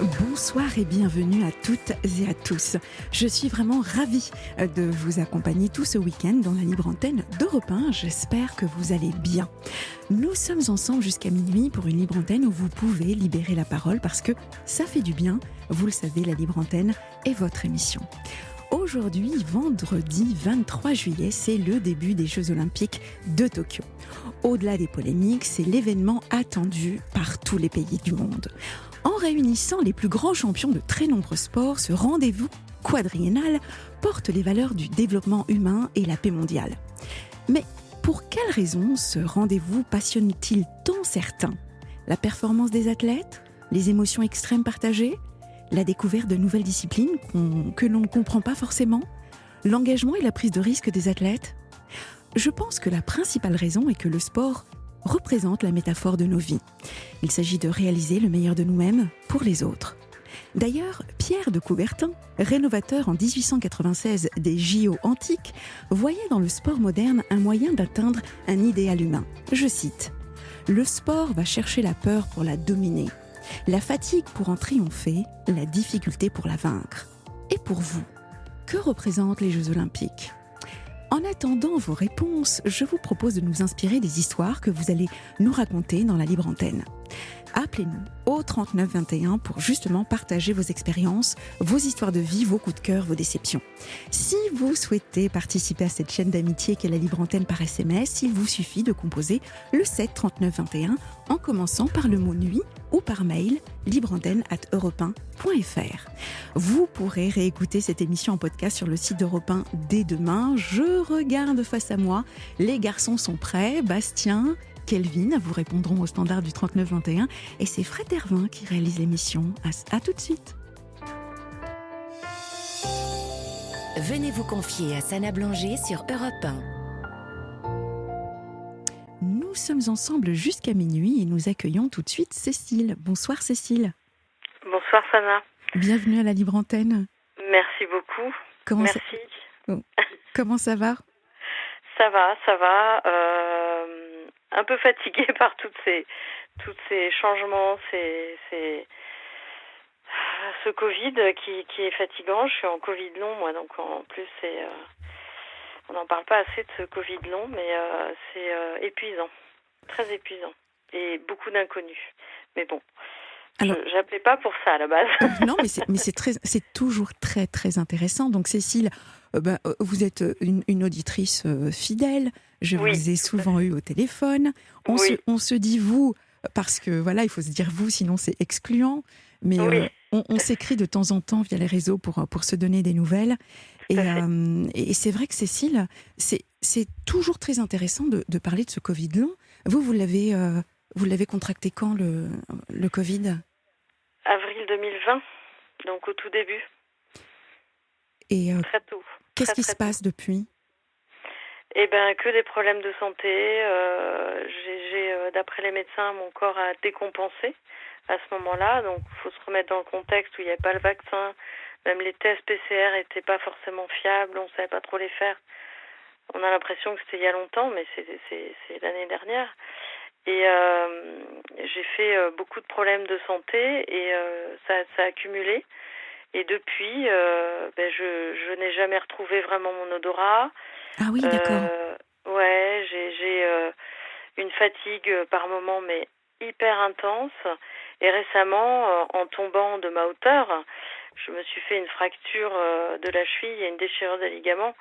Bonsoir et bienvenue à toutes et à tous. Je suis vraiment ravie de vous accompagner tout ce week-end dans la libre antenne d'Europe 1. J'espère que vous allez bien. Nous sommes ensemble jusqu'à minuit pour une libre antenne où vous pouvez libérer la parole parce que ça fait du bien. Vous le savez, la libre antenne est votre émission. Aujourd'hui, vendredi 23 juillet, c'est le début des Jeux Olympiques de Tokyo. Au-delà des polémiques, c'est l'événement attendu par tous les pays du monde. En réunissant les plus grands champions de très nombreux sports, ce rendez-vous quadriennal porte les valeurs du développement humain et la paix mondiale. Mais pour quelles raisons ce rendez-vous passionne-t-il tant certains ? La performance des athlètes ? Les émotions extrêmes partagées ? La découverte de nouvelles disciplines que l'on ne comprend pas forcément ? L'engagement et la prise de risque des athlètes ? Je pense que la principale raison est que le sport représente la métaphore de nos vies. Il s'agit de réaliser le meilleur de nous-mêmes pour les autres. D'ailleurs, Pierre de Coubertin, rénovateur en 1896 des JO antiques, voyait dans le sport moderne un moyen d'atteindre un idéal humain. Je cite : « Le sport va chercher la peur pour la dominer, la fatigue pour en triompher, la difficulté pour la vaincre. » Et pour vous, que représentent les Jeux Olympiques ? En attendant vos réponses, je vous propose de nous inspirer des histoires que vous allez nous raconter dans la libre antenne. Appelez-nous au 39 21 pour justement partager vos expériences, vos histoires de vie, vos coups de cœur, vos déceptions. Si vous souhaitez participer à cette chaîne d'amitié qu'est la libre antenne par SMS, il vous suffit de composer le 7 39 21 en commençant par le mot nuit ou par mail libreantenne@europe1.fr. Vous pourrez réécouter cette émission en podcast sur le site d'Europe 1 dès demain. Je regarde face à moi, les garçons sont prêts, Bastien, Kelvin vous répondront au standard du 39-21 et c'est Fred Hervin qui réalise l'émission. À tout de suite. Venez vous confier à Sana Blanger sur Europe 1. Nous sommes ensemble jusqu'à minuit et nous accueillons tout de suite Cécile. Bonsoir Cécile. Bonsoir Sana. Bienvenue à la libre antenne. Merci beaucoup. Merci. Comment ça va ? Ça va. Un peu fatiguée par tous ces changements, ce Covid qui est fatigant. Je suis en Covid long, moi, donc en plus on n'en parle pas assez de ce Covid long, mais c'est épuisant, très épuisant, et beaucoup d'inconnus. Mais bon, alors, j'appelais pas pour ça à la base. Non, mais c'est toujours très très intéressant. Donc Cécile, vous êtes une auditrice fidèle. Je vous ai souvent eu au téléphone. On se dit vous parce que voilà, il faut se dire vous, sinon c'est excluant. Mais on s'écrit de temps en temps via les réseaux pour se donner des nouvelles. Et c'est vrai que Cécile, c'est toujours très intéressant de parler de ce Covid long. Vous l'avez contracté quand le Covid ? Avril 2020, donc au tout début. Et très tôt. Qu'est-ce qui se passe depuis ? Eh bien, que des problèmes de santé. D'après les médecins, mon corps a décompensé à ce moment-là. Donc, il faut se remettre dans le contexte où il n'y avait pas le vaccin. Même les tests PCR n'étaient pas forcément fiables. On ne savait pas trop les faire. On a l'impression que c'était il y a longtemps, mais c'est l'année dernière. Et j'ai fait beaucoup de problèmes de santé et ça a accumulé. Et depuis, je n'ai jamais retrouvé vraiment mon odorat. Ah oui, d'accord. J'ai une fatigue par moment, mais hyper intense. Et récemment, en tombant de ma hauteur, je me suis fait une fracture de la cheville et une déchirure des ligaments,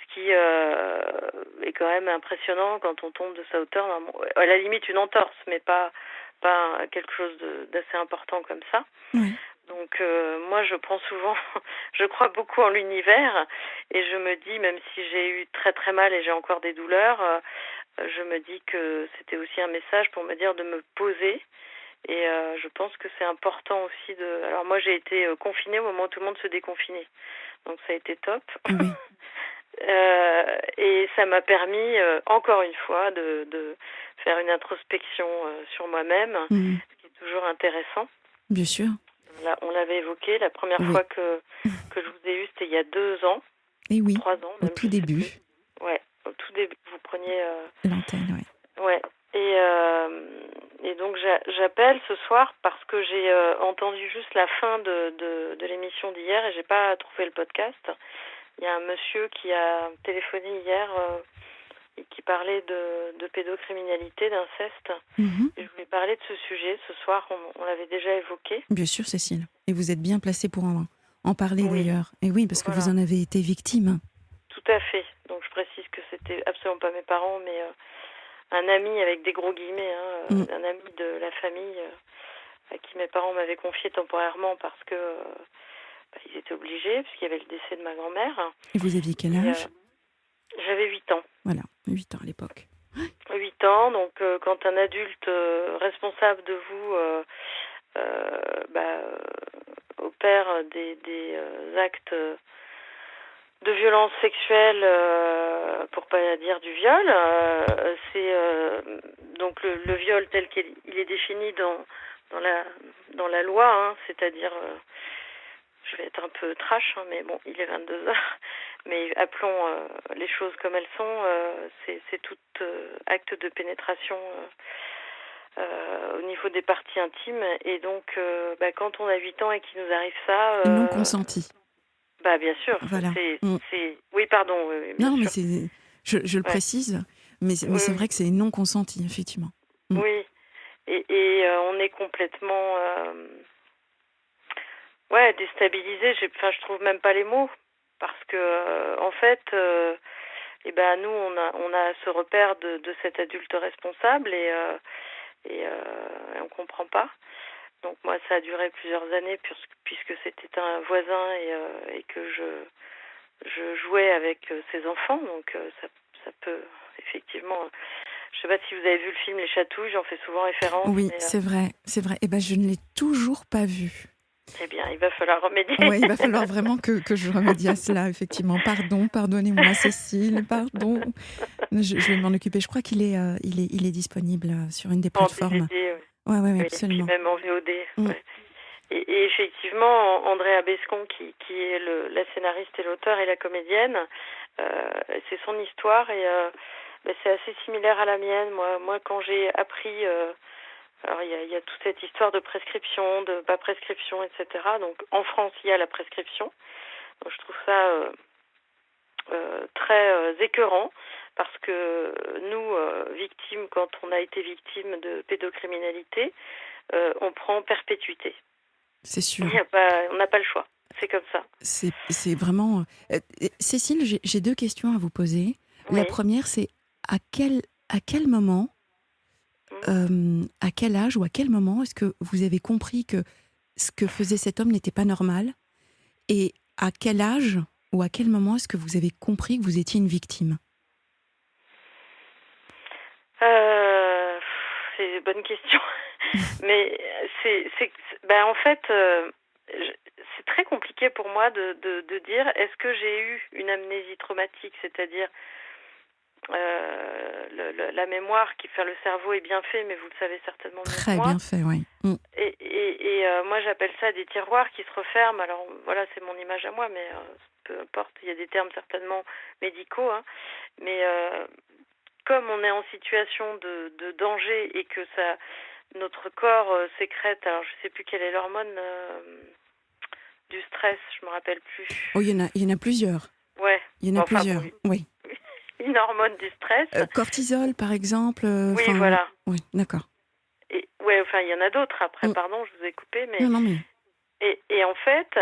ce qui est quand même impressionnant quand on tombe de sa hauteur. À la limite, une entorse, mais pas quelque chose d'assez important comme ça. Oui. Donc moi je crois beaucoup en l'univers et je me dis, même si j'ai eu très très mal et j'ai encore des douleurs, je me dis que c'était aussi un message pour me dire de me poser et je pense que c'est important aussi Alors moi j'ai été confinée au moment où tout le monde se déconfinait, donc ça a été top. Oui. Et ça m'a permis encore une fois de faire une introspection sur moi-même, ce qui est toujours intéressant. Bien sûr. On l'avait évoqué, la première fois que je vous ai eu, c'était il y a 2 ans. Et oui, 3 ans. Même, au tout début. Ouais, au tout début, vous preniez... l'antenne, Ouais. Et Donc j'appelle ce soir parce que j'ai entendu juste la fin de l'émission d'hier et j'ai pas trouvé le podcast. Il y a un monsieur qui a téléphoné hier et qui parlait de pédocriminalité, d'inceste. Mhm. Et je voulais parler de ce sujet. Ce soir, on l'avait déjà évoqué. Bien sûr, Cécile. Et vous êtes bien placée pour en parler Oui, d'ailleurs. Et oui, parce que voilà, vous en avez été victime. tout à fait. Donc je précise que c'était absolument pas mes parents, mais un ami avec des gros guillemets, Mm. un ami de la famille à qui mes parents m'avaient confié temporairement parce que ils étaient obligés, puisqu'il y avait le décès de ma grand-mère. Et vous aviez quel Et âge? j'avais 8 ans. Voilà, 8 ans à l'époque. 8 ans, donc quand un adulte responsable de vous opère des actes de violence sexuelle, pour pas dire du viol, c'est donc le viol tel qu'il est défini dans la loi, hein, c'est-à-dire, je vais être un peu trash, hein, mais bon, il est 22 heures, mais appelons les choses comme elles sont, c'est tout acte de pénétration au niveau des parties intimes, et donc quand on a 8 ans et qu'il nous arrive ça... Non consenti. bien sûr, Voilà. Mm. Oui, pardon, oui, bien Non, mais sûr. je le Ouais. précise, mais c'est Oui, vrai que c'est non consenti, effectivement. Mm. oui. Et on est complètement déstabilisé. Je trouve même pas les mots parce que en fait, nous on a ce repère de cet adulte responsable et on comprend pas. Donc moi ça a duré plusieurs années puisque c'était un voisin et que je jouais avec ses enfants, donc ça peut effectivement... Je sais pas si vous avez vu le film Les Chatouilles, j'en fais souvent référence. Oui, Mais, c'est vrai, c'est vrai. Eh ben, je ne l'ai toujours pas vu. eh bien, il va falloir remédier. Oui, il va falloir vraiment que je remédie à cela, effectivement. Pardonnez-moi, Cécile, pardon. Je vais m'en occuper. Je crois qu'il est, il est disponible sur une des En plateformes. DVD, oui. Oui, Oui, et puis absolument. même en VOD. Mm. Ouais. Et effectivement, Andrea Bescon, qui est la scénariste et l'auteur et la comédienne, c'est son histoire et c'est assez similaire à la mienne. Moi quand j'ai appris... alors il y a toute cette histoire de prescription, de pas prescription, etc. Donc en France, il y a la prescription. Donc je trouve ça très écœurant parce que nous, victimes, quand on a été victime de pédocriminalité, on prend en perpétuité. C'est sûr. On n'a pas le choix. C'est comme ça. C'est vraiment... Cécile, j'ai deux questions à vous poser. Oui. La première, c'est à quel moment, à quel âge ou à quel moment est-ce que vous avez compris que ce que faisait cet homme n'était pas normal? Et à quel âge ou à quel moment est-ce que vous avez compris que vous étiez une victime? C'est une bonne question. Mais en fait, c'est très compliqué pour moi de dire est-ce que j'ai eu une amnésie traumatique, c'est-à-dire la mémoire qui fait le cerveau est bien fait, mais vous le savez certainement mieux que Très moi. bien fait, oui. Mm. Et moi j'appelle ça des tiroirs qui se referment. Alors voilà, c'est mon image à moi, mais peu importe, il y a des termes certainement médicaux, hein. Mais comme on est en situation de danger et que notre corps sécrète, alors je sais plus quelle est l'hormone du stress, je me rappelle plus. Oh, il y en a plusieurs. Ouais. Il y en a plusieurs, oui. Une hormone du stress. Cortisol, par exemple. Oui, voilà. Oui, d'accord. Et il y en a d'autres après. Pardon, je vous ai coupé, mais. Non, mais. Et en fait,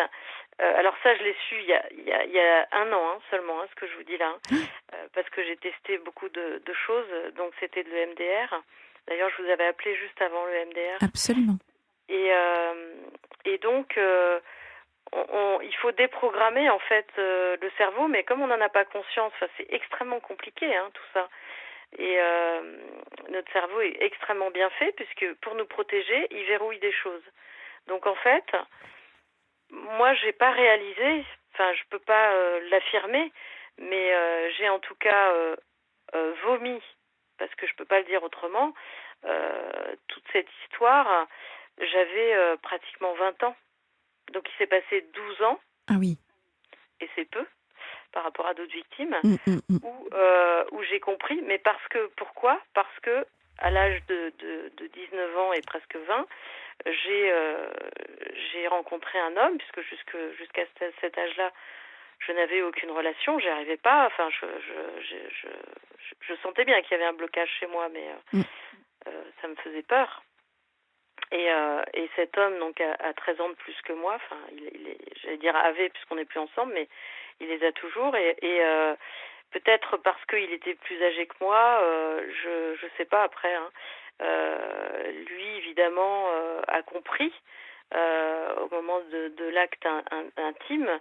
alors ça, je l'ai su il y a un an seulement, ce que je vous dis là, parce que j'ai testé beaucoup de choses. Donc c'était de l'EMDR. D'ailleurs, je vous avais appelé juste avant l'EMDR. Absolument. Et donc, il faut déprogrammer en fait le cerveau, mais comme on n'en a pas conscience, c'est extrêmement compliqué tout ça. Et notre cerveau est extrêmement bien fait puisque pour nous protéger, il verrouille des choses. Donc en fait, moi j'ai pas réalisé, je peux pas l'affirmer, mais j'ai en tout cas vomi, parce que je peux pas le dire autrement, toute cette histoire. J'avais pratiquement 20 ans. Donc il s'est passé 12 ans. Ah oui. Et c'est peu par rapport à d'autres victimes, Mmh. où j'ai compris, mais pourquoi ? Parce que à l'âge de 19 ans et presque 20, j'ai rencontré un homme, puisque jusqu'à cet âge-là, je n'avais aucune relation, j'y arrivais pas. Enfin, je sentais bien qu'il y avait un blocage chez moi, mais Mm. ça me faisait peur. Et cet homme donc a 13 ans de plus que moi. Enfin, il est, j'allais dire avait puisqu'on n'est plus ensemble, mais il les a toujours. Et peut-être parce qu'il était plus âgé que moi, je sais pas après. Hein, lui évidemment a compris au moment de l'acte intime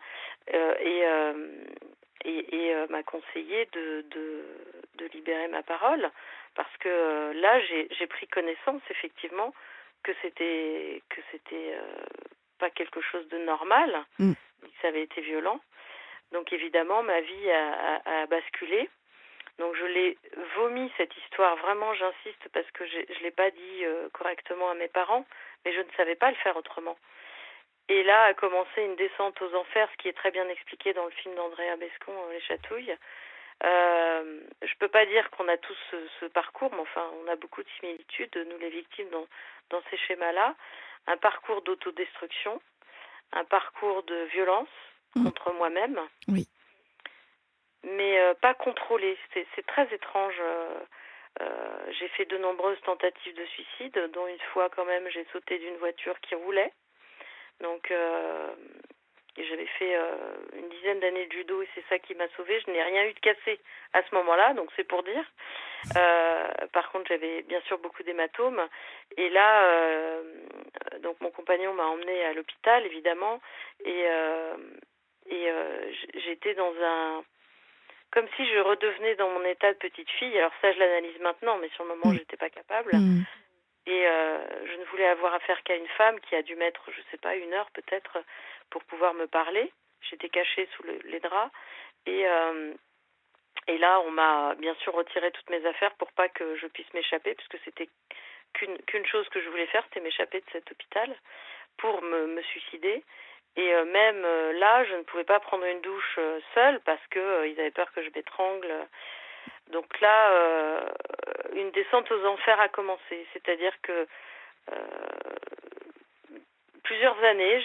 m'a conseillé de libérer ma parole parce que là j'ai pris connaissance effectivement que c'était pas quelque chose de normal, Mm. que ça avait été violent. Donc évidemment ma vie a basculé. Donc je l'ai vomi cette histoire, vraiment j'insiste parce que je l'ai pas dit correctement à mes parents, mais je ne savais pas le faire autrement. Et là a commencé une descente aux enfers, ce qui est très bien expliqué dans le film d'Andrea Bescon, Les Chatouilles. Je peux pas dire qu'on a tous ce parcours, mais enfin on a beaucoup de similitudes, nous les victimes, dans ces schémas-là. Un parcours d'autodestruction, un parcours de violence contre moi-même. Oui. Mais pas contrôlé. C'est très étrange. J'ai fait de nombreuses tentatives de suicide, dont une fois quand même j'ai sauté d'une voiture qui roulait. Donc j'avais fait une dizaine d'années de judo et c'est ça qui m'a sauvée. Je n'ai rien eu de cassé à ce moment-là, donc c'est pour dire. Par contre, j'avais bien sûr beaucoup d'hématomes. Et là, donc mon compagnon m'a emmenée à l'hôpital, évidemment. Et j'étais dans un... Comme si je redevenais dans mon état de petite fille. Alors ça, je l'analyse maintenant, mais sur le moment, j'étais pas capable. Mm. Et je ne voulais avoir affaire qu'à une femme qui a dû mettre, je sais pas, 1 heure peut-être pour pouvoir me parler. J'étais cachée sous les draps. Et là, on m'a bien sûr retiré toutes mes affaires pour pas que je puisse m'échapper, puisque c'était qu'une chose que je voulais faire, c'était m'échapper de cet hôpital pour me suicider. Et même là, je ne pouvais pas prendre une douche seule parce que ils avaient peur que je m'étrangle. Donc là, une descente aux enfers a commencé. C'est-à-dire que plusieurs années,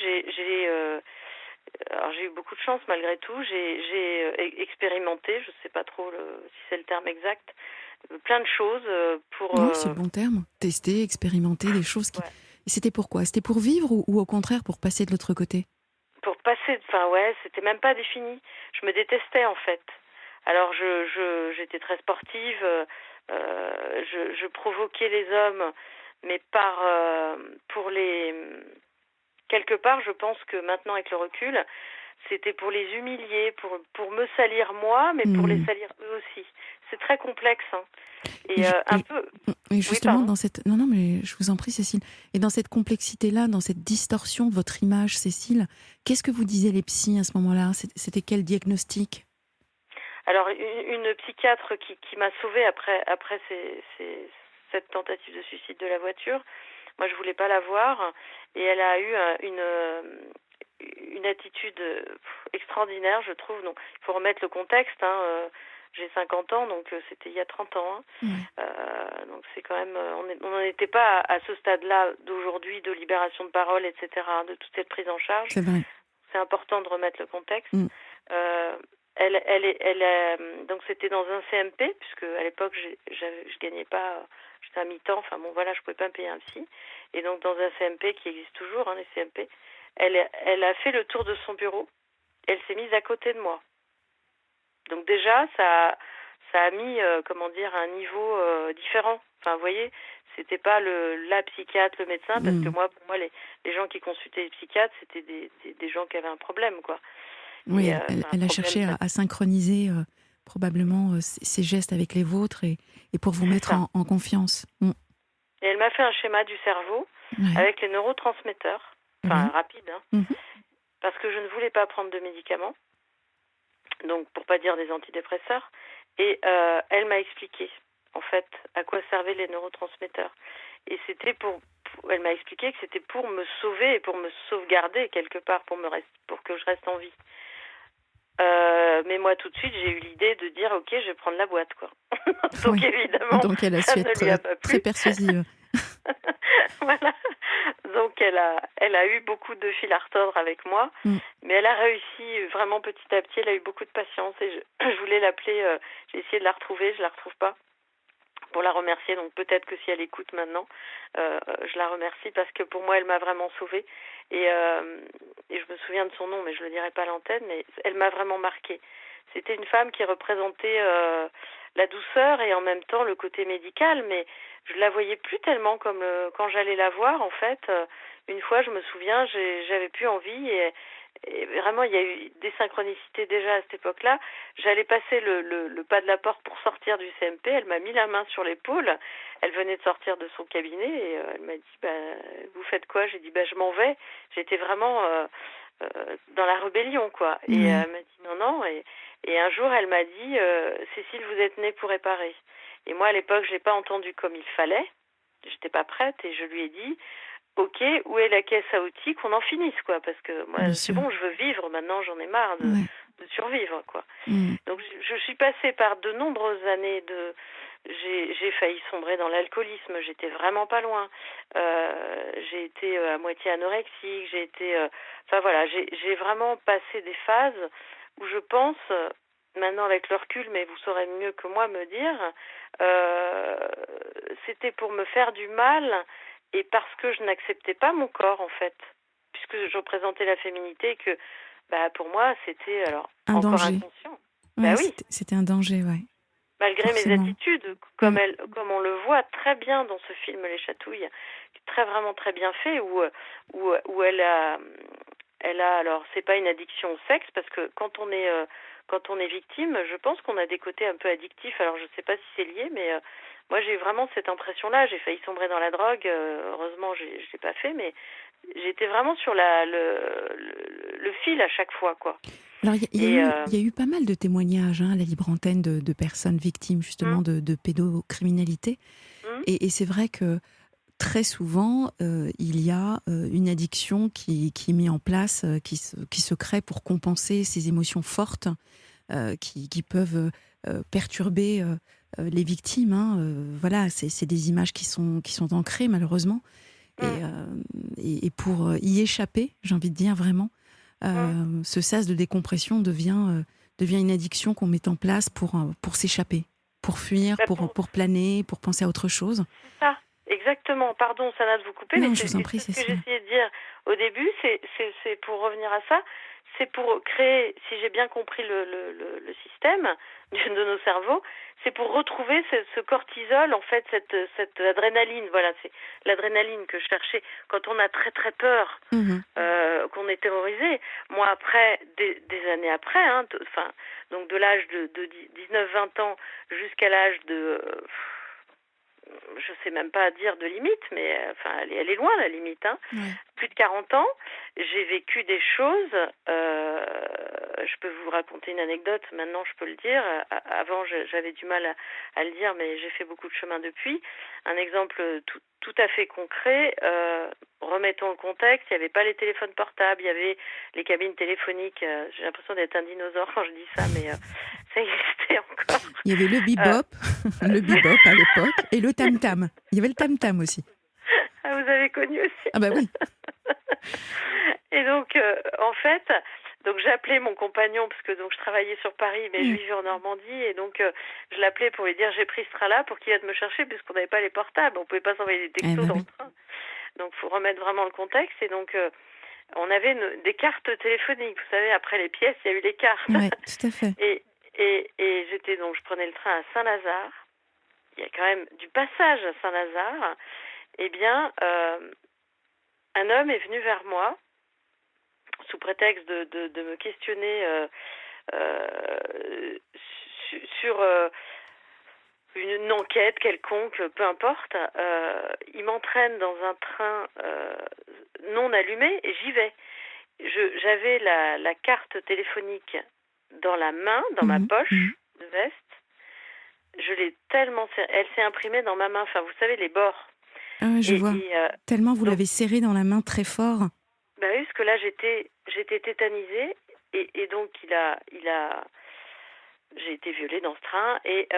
alors j'ai eu beaucoup de chance malgré tout. J'ai expérimenté, je ne sais pas trop si c'est le terme exact, plein de choses pour... Oui, c'est le bon terme. Tester, expérimenter des choses qui... Ouais. Et c'était pourquoi? C'était pour vivre ou au contraire pour passer de l'autre côté? Pour passer, enfin ouais, c'était même pas défini. Je me détestais en fait. Alors j'étais très sportive, je provoquais les hommes, mais pour les... Quelque part, je pense que maintenant avec le recul, c'était pour les humilier, pour me salir moi, mais pour les salir eux aussi. C'est très complexe, hein. Et un peu... Et justement, Oui, dans cette... Non, mais je vous en prie, Cécile. Et dans cette complexité-là, dans cette distorsion de votre image, Cécile, qu'est-ce que vous disaient les psys à ce moment-là? C'était quel diagnostic? Alors, une psychiatre qui m'a sauvée après cette tentative de suicide de la voiture. Moi, je voulais pas la voir. Et elle a eu une attitude extraordinaire, je trouve. Donc, il faut remettre le contexte, hein. J'ai 50 ans, donc c'était il y a 30 ans. Hein. Ouais. Donc c'est quand même, on n'en était pas à ce stade-là d'aujourd'hui de libération de parole, etc., de toute cette prise en charge. C'est vrai. C'est important de remettre le contexte. Mm. Donc c'était dans un CMP, puisque à l'époque je gagnais pas, j'étais à mi-temps, enfin bon voilà, je pouvais pas me payer un psy. Et donc dans un CMP qui existe toujours, hein, les CMP, elle a fait le tour de son bureau, elle s'est mise à côté de moi. Donc déjà, ça a mis, comment dire, un niveau différent. Enfin, vous voyez, c'était pas la psychiatre, le médecin, parce que pour moi, les gens qui consultaient les psychiatres, c'était des gens qui avaient un problème, quoi. Oui, Et, elle a cherché à synchroniser probablement ses gestes avec les vôtres et pour vous mettre en confiance. Mm. Et elle m'a fait un schéma du cerveau avec les neurotransmetteurs, enfin rapide, hein, parce que je ne voulais pas prendre de médicaments. Donc pour pas dire des antidépresseurs, et elle m'a expliqué en fait à quoi servaient les neurotransmetteurs, et c'était elle m'a expliqué que c'était pour me sauver et pour me sauvegarder quelque part, pour que je reste en vie. Mais moi, tout de suite, j'ai eu l'idée de dire, ok, je vais prendre la boîte, quoi. Donc Oui. évidemment, Donc elle a ça su ne lui a être pas très plu. persuasive. Voilà. Donc elle a eu beaucoup de fil à retordre avec moi, Mm. mais elle a réussi vraiment petit à petit. Elle a eu beaucoup de patience et je voulais l'appeler. J'ai essayé de la retrouver, je la retrouve pas pour la remercier. Donc peut-être que si elle écoute maintenant, je la remercie parce que pour moi elle m'a vraiment sauvée et je me souviens de son nom, mais je le dirai pas à l'antenne. Mais elle m'a vraiment marquée. C'était une femme qui représentait la douceur et en même temps le côté médical, mais je la voyais plus tellement comme quand j'allais la voir en fait. Une fois, je me souviens, j'avais plus envie et vraiment il y a eu des synchronicités déjà à cette époque-là. J'allais passer le pas de la porte pour sortir du CMP, elle m'a mis la main sur l'épaule. Elle venait de sortir de son cabinet et elle m'a dit vous faites quoi? J'ai dit je m'en vais. J'étais vraiment dans la rébellion quoi. Et Oui. elle m'a dit non et un jour elle m'a dit Cécile, vous êtes née pour réparer. Et moi à l'époque, je l'ai pas entendu comme il fallait. J'étais pas prête et je lui ai dit ok, où est la caisse à outils, qu'on en finisse quoi, parce que moi Bien c'est sûr. bon, je veux vivre maintenant, j'en ai marre Ouais. de survivre quoi. Mm. Donc je suis passée par de nombreuses années j'ai failli sombrer dans l'alcoolisme, j'étais vraiment pas loin. J'ai été à moitié anorexique, j'ai été enfin voilà, j'ai vraiment passé des phases où je pense maintenant avec le recul, mais vous saurez mieux que moi me dire euh, c'était pour me faire du mal et parce que je n'acceptais pas mon corps en fait, puisque je représentais la féminité que pour moi c'était alors Un encore danger. inconscient. Ouais, Oui, c'était un danger, ouais. malgré mes Forcément. attitudes, Mm. comme on le voit très bien dans ce film Les Chatouilles, vraiment très bien fait, où elle a alors c'est pas une addiction au sexe parce que quand on est victime, je pense qu'on a des côtés un peu addictifs. Alors je sais pas si c'est lié, mais moi j'ai eu vraiment cette impression-là. J'ai failli sombrer dans la drogue. Heureusement, je l'ai pas fait, mais j'étais vraiment sur le fil à chaque fois, quoi. Alors, Et il y a eu pas mal de témoignages à la libre antenne de personnes victimes justement hum, de pédocriminalité. hum, Et c'est vrai que très souvent, il y a une addiction qui est mise en place, qui se crée pour compenser ces émotions fortes qui peuvent perturber les victimes. Hein. Voilà, c'est des images qui sont ancrées malheureusement. hum, Et pour y échapper, j'ai envie de dire vraiment, hum. ce sas de décompression devient une addiction qu'on met en place pour s'échapper, pour fuir, Bah, pour pour planer, pour penser à autre chose. C'est ça, exactement. Pardon, Sana, de vous couper, mais Non, je vous en prie, c'est ce que Cécile. j'essayais de dire au début. C'est pour revenir à ça. C'est pour créer, si j'ai bien compris le système de nos cerveaux, c'est pour retrouver ce cortisol, en fait, cette adrénaline. Voilà, c'est l'adrénaline que je cherchais quand on a très très peur, Mhm. qu'on est terrorisé. Moi, après, des années après, hein, donc de l'âge de 19-20 ans jusqu'à l'âge de je sais même pas dire de limite, mais enfin, elle est loin la limite. Hein. Ouais. Plus de 40 ans, j'ai vécu des choses. Je peux vous raconter une anecdote. Maintenant, je peux le dire. Avant, j'avais du mal à le dire, mais j'ai fait beaucoup de chemin depuis. Un exemple tout à fait concret. Remettons le contexte. Il n'y avait pas les téléphones portables. Il y avait les cabines téléphoniques. J'ai l'impression d'être un dinosaure quand je dis ça, mais ça existait encore. Il y avait le bebop, le bebop à l'époque, et le tam-tam. Il y avait le tam-tam aussi. Ah, vous avez connu aussi. Ah bah oui. Et donc, en fait, donc j'appelais mon compagnon parce que donc je travaillais sur Paris, mais je vivais en Normandie, et donc je l'appelais pour lui dire j'ai pris ce train-là pour qu'il vienne me chercher puisqu'on n'avait pas les portables, on pouvait pas s'envoyer des Eh textos bah dans oui. le train. Donc, faut remettre vraiment le contexte. Et donc, on avait des cartes téléphoniques. Vous savez, après les pièces, il y a eu les cartes. Ouais, tout à fait. Et j'étais donc, je prenais le train à Saint-Lazare. Il y a quand même du passage à Saint-Lazare. Eh bien, un homme est venu vers moi sous prétexte de me questionner sur une enquête quelconque, peu importe. Il m'entraîne dans un train non allumé et j'y vais. J'avais la carte téléphonique dans la main, dans ma Mhm, mhm. poche de veste. Je l'ai tellement elle s'est imprimée dans ma main. Enfin, vous savez, les bords. Ah ouais, je vois. Tellement vous Donc, l'avez serré dans la main très fort. oui, parce que là, j'étais tétanisée. et donc j'ai été violée dans ce train et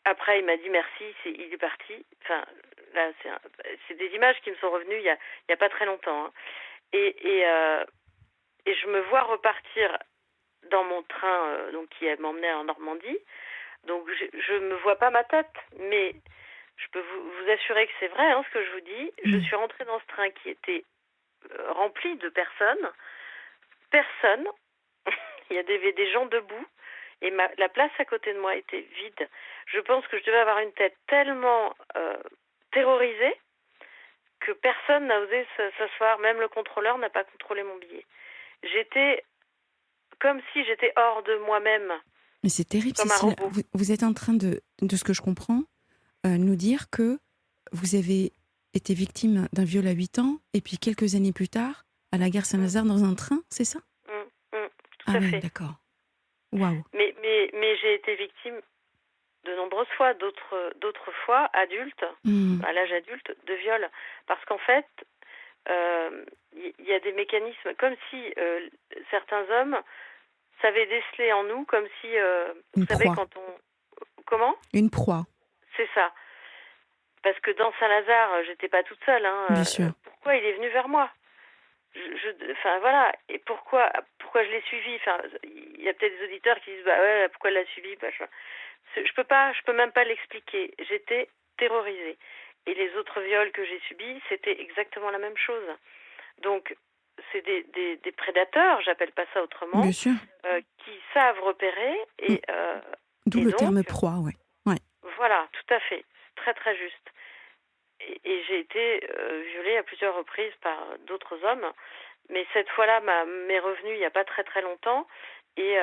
après il m'a dit merci, il est parti. Enfin là c'est des images qui me sont revenues il y a pas très longtemps, hein. Et je me vois repartir dans mon train donc qui m'emmenait en Normandie. Donc je me vois pas ma tête, mais je peux vous assurer que c'est vrai, hein, ce que je vous dis. Je suis rentrée dans ce train qui était rempli de personnes. Personne. Il y a des gens debout et la place à côté de moi était vide. Je pense que je devais avoir une tête tellement terrorisée que personne n'a osé s'asseoir. Même le contrôleur n'a pas contrôlé mon billet. J'étais comme si j'étais hors de moi-même. Mais c'est terrible, comme Cécile. un robot. Vous êtes en train de ce que je comprends, nous dire que vous avez été victime d'un viol à 8 ans et puis quelques années plus tard, à la gare Saint-Lazare dans un train, c'est ça? Tout à fait. D'accord. Waouh. Mais j'ai été victime de nombreuses fois, d'autres fois, adulte, à l'âge adulte, de viol. Parce qu'en fait, il y a des mécanismes, comme si certains hommes savaient déceler en nous, comme si, vous savez, proie. quand on... Comment? Une proie. C'est ça. Parce que dans Saint-Lazare, j'étais pas toute seule. Hein. Bien sûr. Pourquoi il est venu vers moi? Enfin voilà, et pourquoi je l'ai suivi? Enfin, il y a peut-être des auditeurs qui disent bah ouais, pourquoi elle l'a suivi? Je peux même pas l'expliquer. J'étais terrorisée. Et les autres viols que j'ai subis, c'était exactement la même chose. Donc c'est des prédateurs, j'appelle pas ça autrement, bien sûr. Qui savent repérer et d'où et le donc, terme proie, ouais. Voilà, tout à fait, très très juste. Et j'ai été violée à plusieurs reprises par d'autres hommes, mais cette fois-là m'est revenue il n'y a pas très très longtemps, et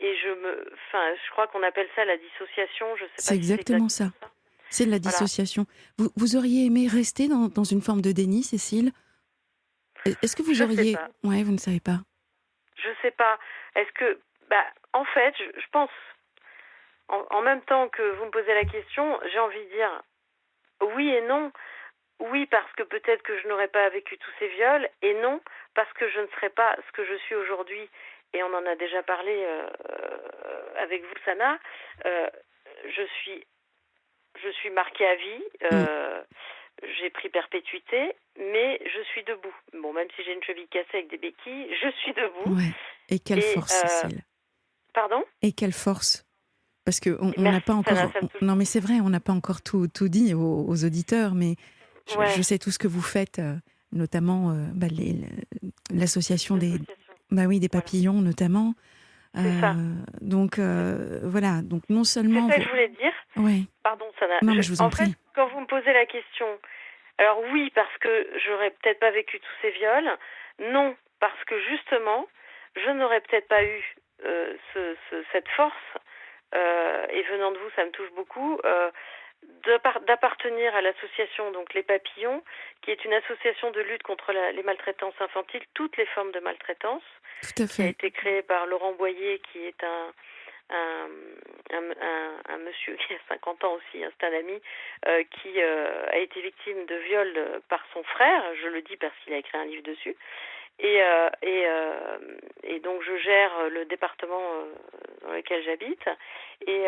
je crois qu'on appelle ça la dissociation. Je sais pas C'est si exactement ça. C'est de la dissociation. Voilà. Vous auriez aimé rester dans une forme de déni, Cécile? Est-ce que vous auriez... Ouais, vous ne savez pas. Je sais pas. Est-ce que... en fait, je pense, en même temps que vous me posez la question, j'ai envie de dire oui et non. Oui, parce que peut-être que je n'aurais pas vécu tous ces viols, et non, parce que je ne serais pas ce que je suis aujourd'hui. Et on en a déjà parlé avec vous, Sana. Je suis marquée à vie. J'ai pris perpétuité, mais je suis debout. Bon, même si j'ai une cheville cassée avec des béquilles, je suis debout. Ouais. Et quelle force, Cécile. Pardon? Et quelle force. Parce que on n'a pas encore. Non, mais c'est vrai, on n'a pas encore tout dit aux auditeurs, mais je sais tout ce que vous faites, notamment l'association des papillons, notamment. Ça. Donc voilà. Donc non seulement. C'est ça que je voulais dire. Ouais. Pardon, Sana. Non, mais je vous en prie. En fait, quand vous me posez la question, alors oui, parce que j'aurais peut-être pas vécu tous ces viols. Non, parce que justement, je n'aurais peut-être pas eu cette force. Et venant de vous, ça me touche beaucoup, d'appartenir à l'association donc Les Papillons, qui est une association de lutte contre les maltraitances infantiles, toutes les formes de maltraitance, Tout à fait. qui a été créée par Laurent Boyer, qui est un monsieur qui a 50 ans aussi, c'est un ami, qui a été victime de viol par son frère, je le dis parce qu'il a écrit un livre dessus. Et donc je gère le département dans lequel j'habite, et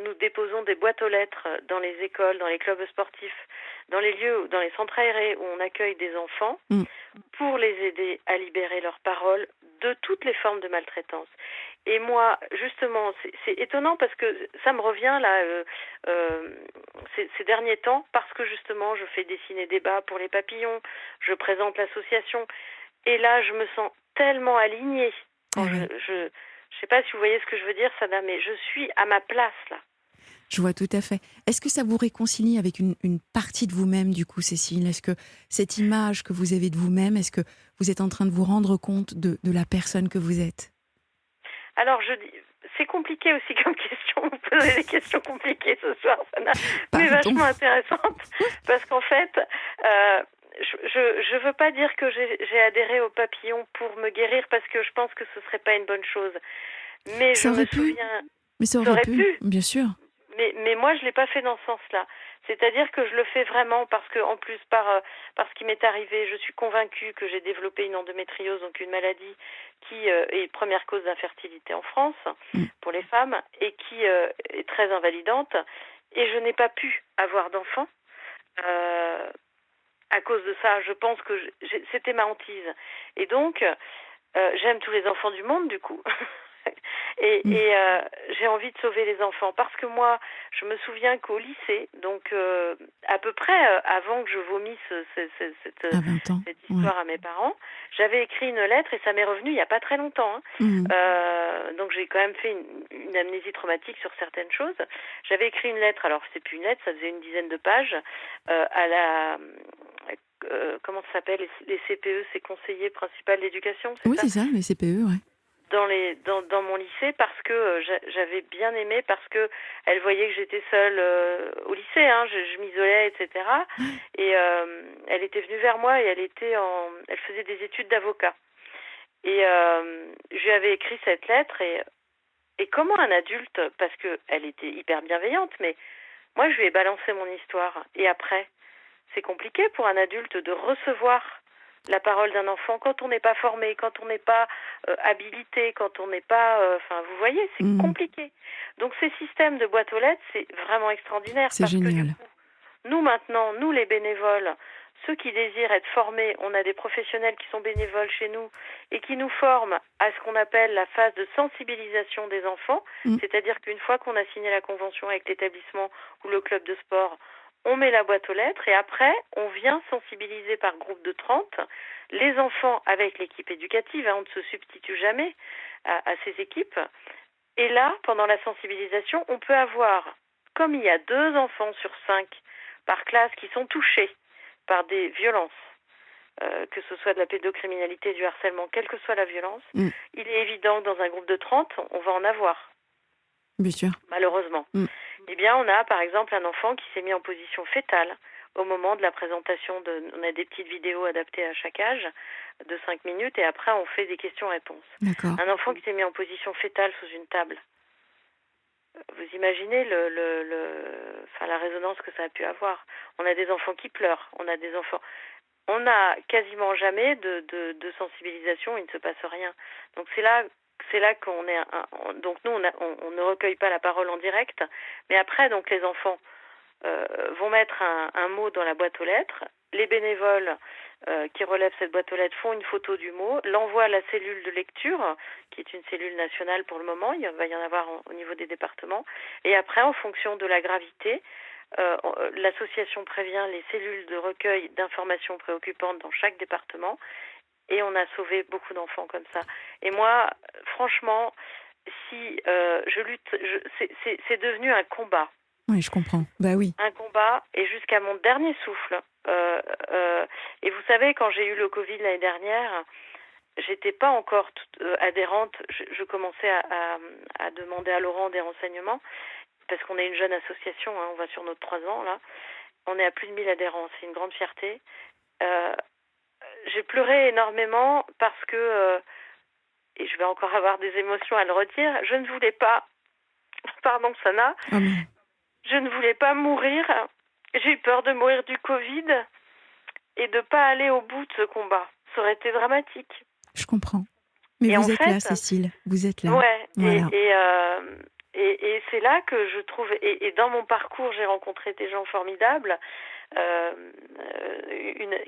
nous déposons des boîtes aux lettres dans les écoles, dans les clubs sportifs, dans les lieux, dans les centres aérés où on accueille des enfants, pour les aider à libérer leurs paroles de toutes les formes de maltraitance. Et moi, justement, c'est étonnant parce que ça me revient là ces derniers temps, parce que justement je fais des ciné-débats pour les papillons, je présente l'association. Et là, je me sens tellement alignée. Je sais pas si vous voyez ce que je veux dire, Sana, mais je suis à ma place, là. Je vois tout à fait. Est-ce que ça vous réconcilie avec une partie de vous-même, du coup, Cécile? Est-ce que cette image que vous avez de vous-même, est-ce que vous êtes en train de vous rendre compte de la personne que vous êtes? Alors, c'est compliqué aussi comme question. Vous posez des questions compliquées ce soir, Sana, mais vachement intéressantes. Parce qu'en fait... Je veux pas dire que j'ai adhéré au papillon pour me guérir, parce que je pense que ce serait pas une bonne chose. Mais ça je me aurait pu. souviens... Mais ça aurait pu, bien sûr. Mais moi, je l'ai pas fait dans ce sens-là. C'est-à-dire que je le fais vraiment parce que, en plus, par ce qui m'est arrivé, je suis convaincue que j'ai développé une endométriose, donc une maladie qui est première cause d'infertilité en France Mm. pour les femmes et qui est très invalidante. Et je n'ai pas pu avoir d'enfant. À cause de ça, je pense que c'était ma hantise. Et donc, j'aime tous les enfants du monde, du coup. Et j'ai envie de sauver les enfants. Parce que moi, je me souviens qu'au lycée, donc à peu près avant que je vomisse À 20 ans. cette histoire à mes parents, j'avais écrit une lettre et ça m'est revenu il n'y a pas très longtemps. Donc j'ai quand même fait une amnésie traumatique sur certaines choses. J'avais écrit une lettre, alors c'est plus une lettre, ça faisait une dizaine de pages, à la... comment ça s'appelle, les CPE, c'est conseiller principal d'éducation, c'est Oui, ça? c'est ça, les CPE, ouais. Dans mon lycée, parce que j'avais bien aimé, parce que elle voyait que j'étais seule au lycée, hein, je m'isolais, etc. Et elle était venue vers moi et elle faisait des études d'avocat. Et je lui avais écrit cette lettre et comment un adulte, parce que elle était hyper bienveillante, mais moi je lui ai balancé mon histoire. Et après, c'est compliqué pour un adulte de recevoir la parole d'un enfant quand on n'est pas formé, quand on n'est pas habilité, quand on n'est pas... Enfin, vous voyez, c'est compliqué. Donc ces systèmes de boîte aux lettres, c'est vraiment extraordinaire. C'est génial. Que, du coup, nous maintenant, nous les bénévoles, ceux qui désirent être formés, on a des professionnels qui sont bénévoles chez nous et qui nous forment à ce qu'on appelle la phase de sensibilisation des enfants. C'est-à-dire qu'une fois qu'on a signé la convention avec l'établissement ou le club de sport, on met la boîte aux lettres et après, on vient sensibiliser par groupe de 30 les enfants avec l'équipe éducative. On ne se substitue jamais à ces équipes. Et là, pendant la sensibilisation, on peut avoir, comme il y a 2 enfants sur 5 par classe qui sont touchés par des violences, que ce soit de la pédocriminalité, du harcèlement, quelle que soit la violence, il est évident que dans un groupe de 30, on va en avoir. Bien sûr. Malheureusement. Eh bien, on a par exemple un enfant qui s'est mis en position fétale au moment de la présentation on a des petites vidéos adaptées à chaque âge de 5 minutes et après on fait des questions-réponses. D'accord. Un enfant qui s'est mis en position fétale sous une table. Vous imaginez la résonance que ça a pu avoir. On a des enfants qui pleurent, on a quasiment jamais de sensibilisation, il ne se passe rien. Donc c'est là qu'on est donc nous on ne recueille pas la parole en direct, mais après donc les enfants vont mettre un mot dans la boîte aux lettres. Les bénévoles qui relèvent cette boîte aux lettres font une photo du mot, l'envoient à la cellule de lecture, qui est une cellule nationale pour le moment, il va y en avoir au niveau des départements, et après en fonction de la gravité, l'association prévient les cellules de recueil d'informations préoccupantes dans chaque département. Et on a sauvé beaucoup d'enfants comme ça. Et moi, franchement, si je lutte, c'est devenu un combat. Oui, je comprends. Bah oui. Un combat, et jusqu'à mon dernier souffle. Et vous savez, quand j'ai eu le Covid l'année dernière, j'étais pas encore adhérente. Je commençais à demander à Laurent des renseignements, parce qu'on est une jeune association, hein, on va sur nos 3 ans, là. On est à plus de 1000 adhérents, c'est une grande fierté. J'ai pleuré énormément parce que, et je vais encore avoir des émotions à le redire, je ne voulais pas, pardon Sana, je ne voulais pas mourir, j'ai eu peur de mourir du Covid et de ne pas aller au bout de ce combat. Ça aurait été dramatique. Je comprends. Mais et vous êtes là, Cécile, vous êtes là. Ouais, voilà. Et c'est là que je trouve, et dans mon parcours, j'ai rencontré des gens formidables,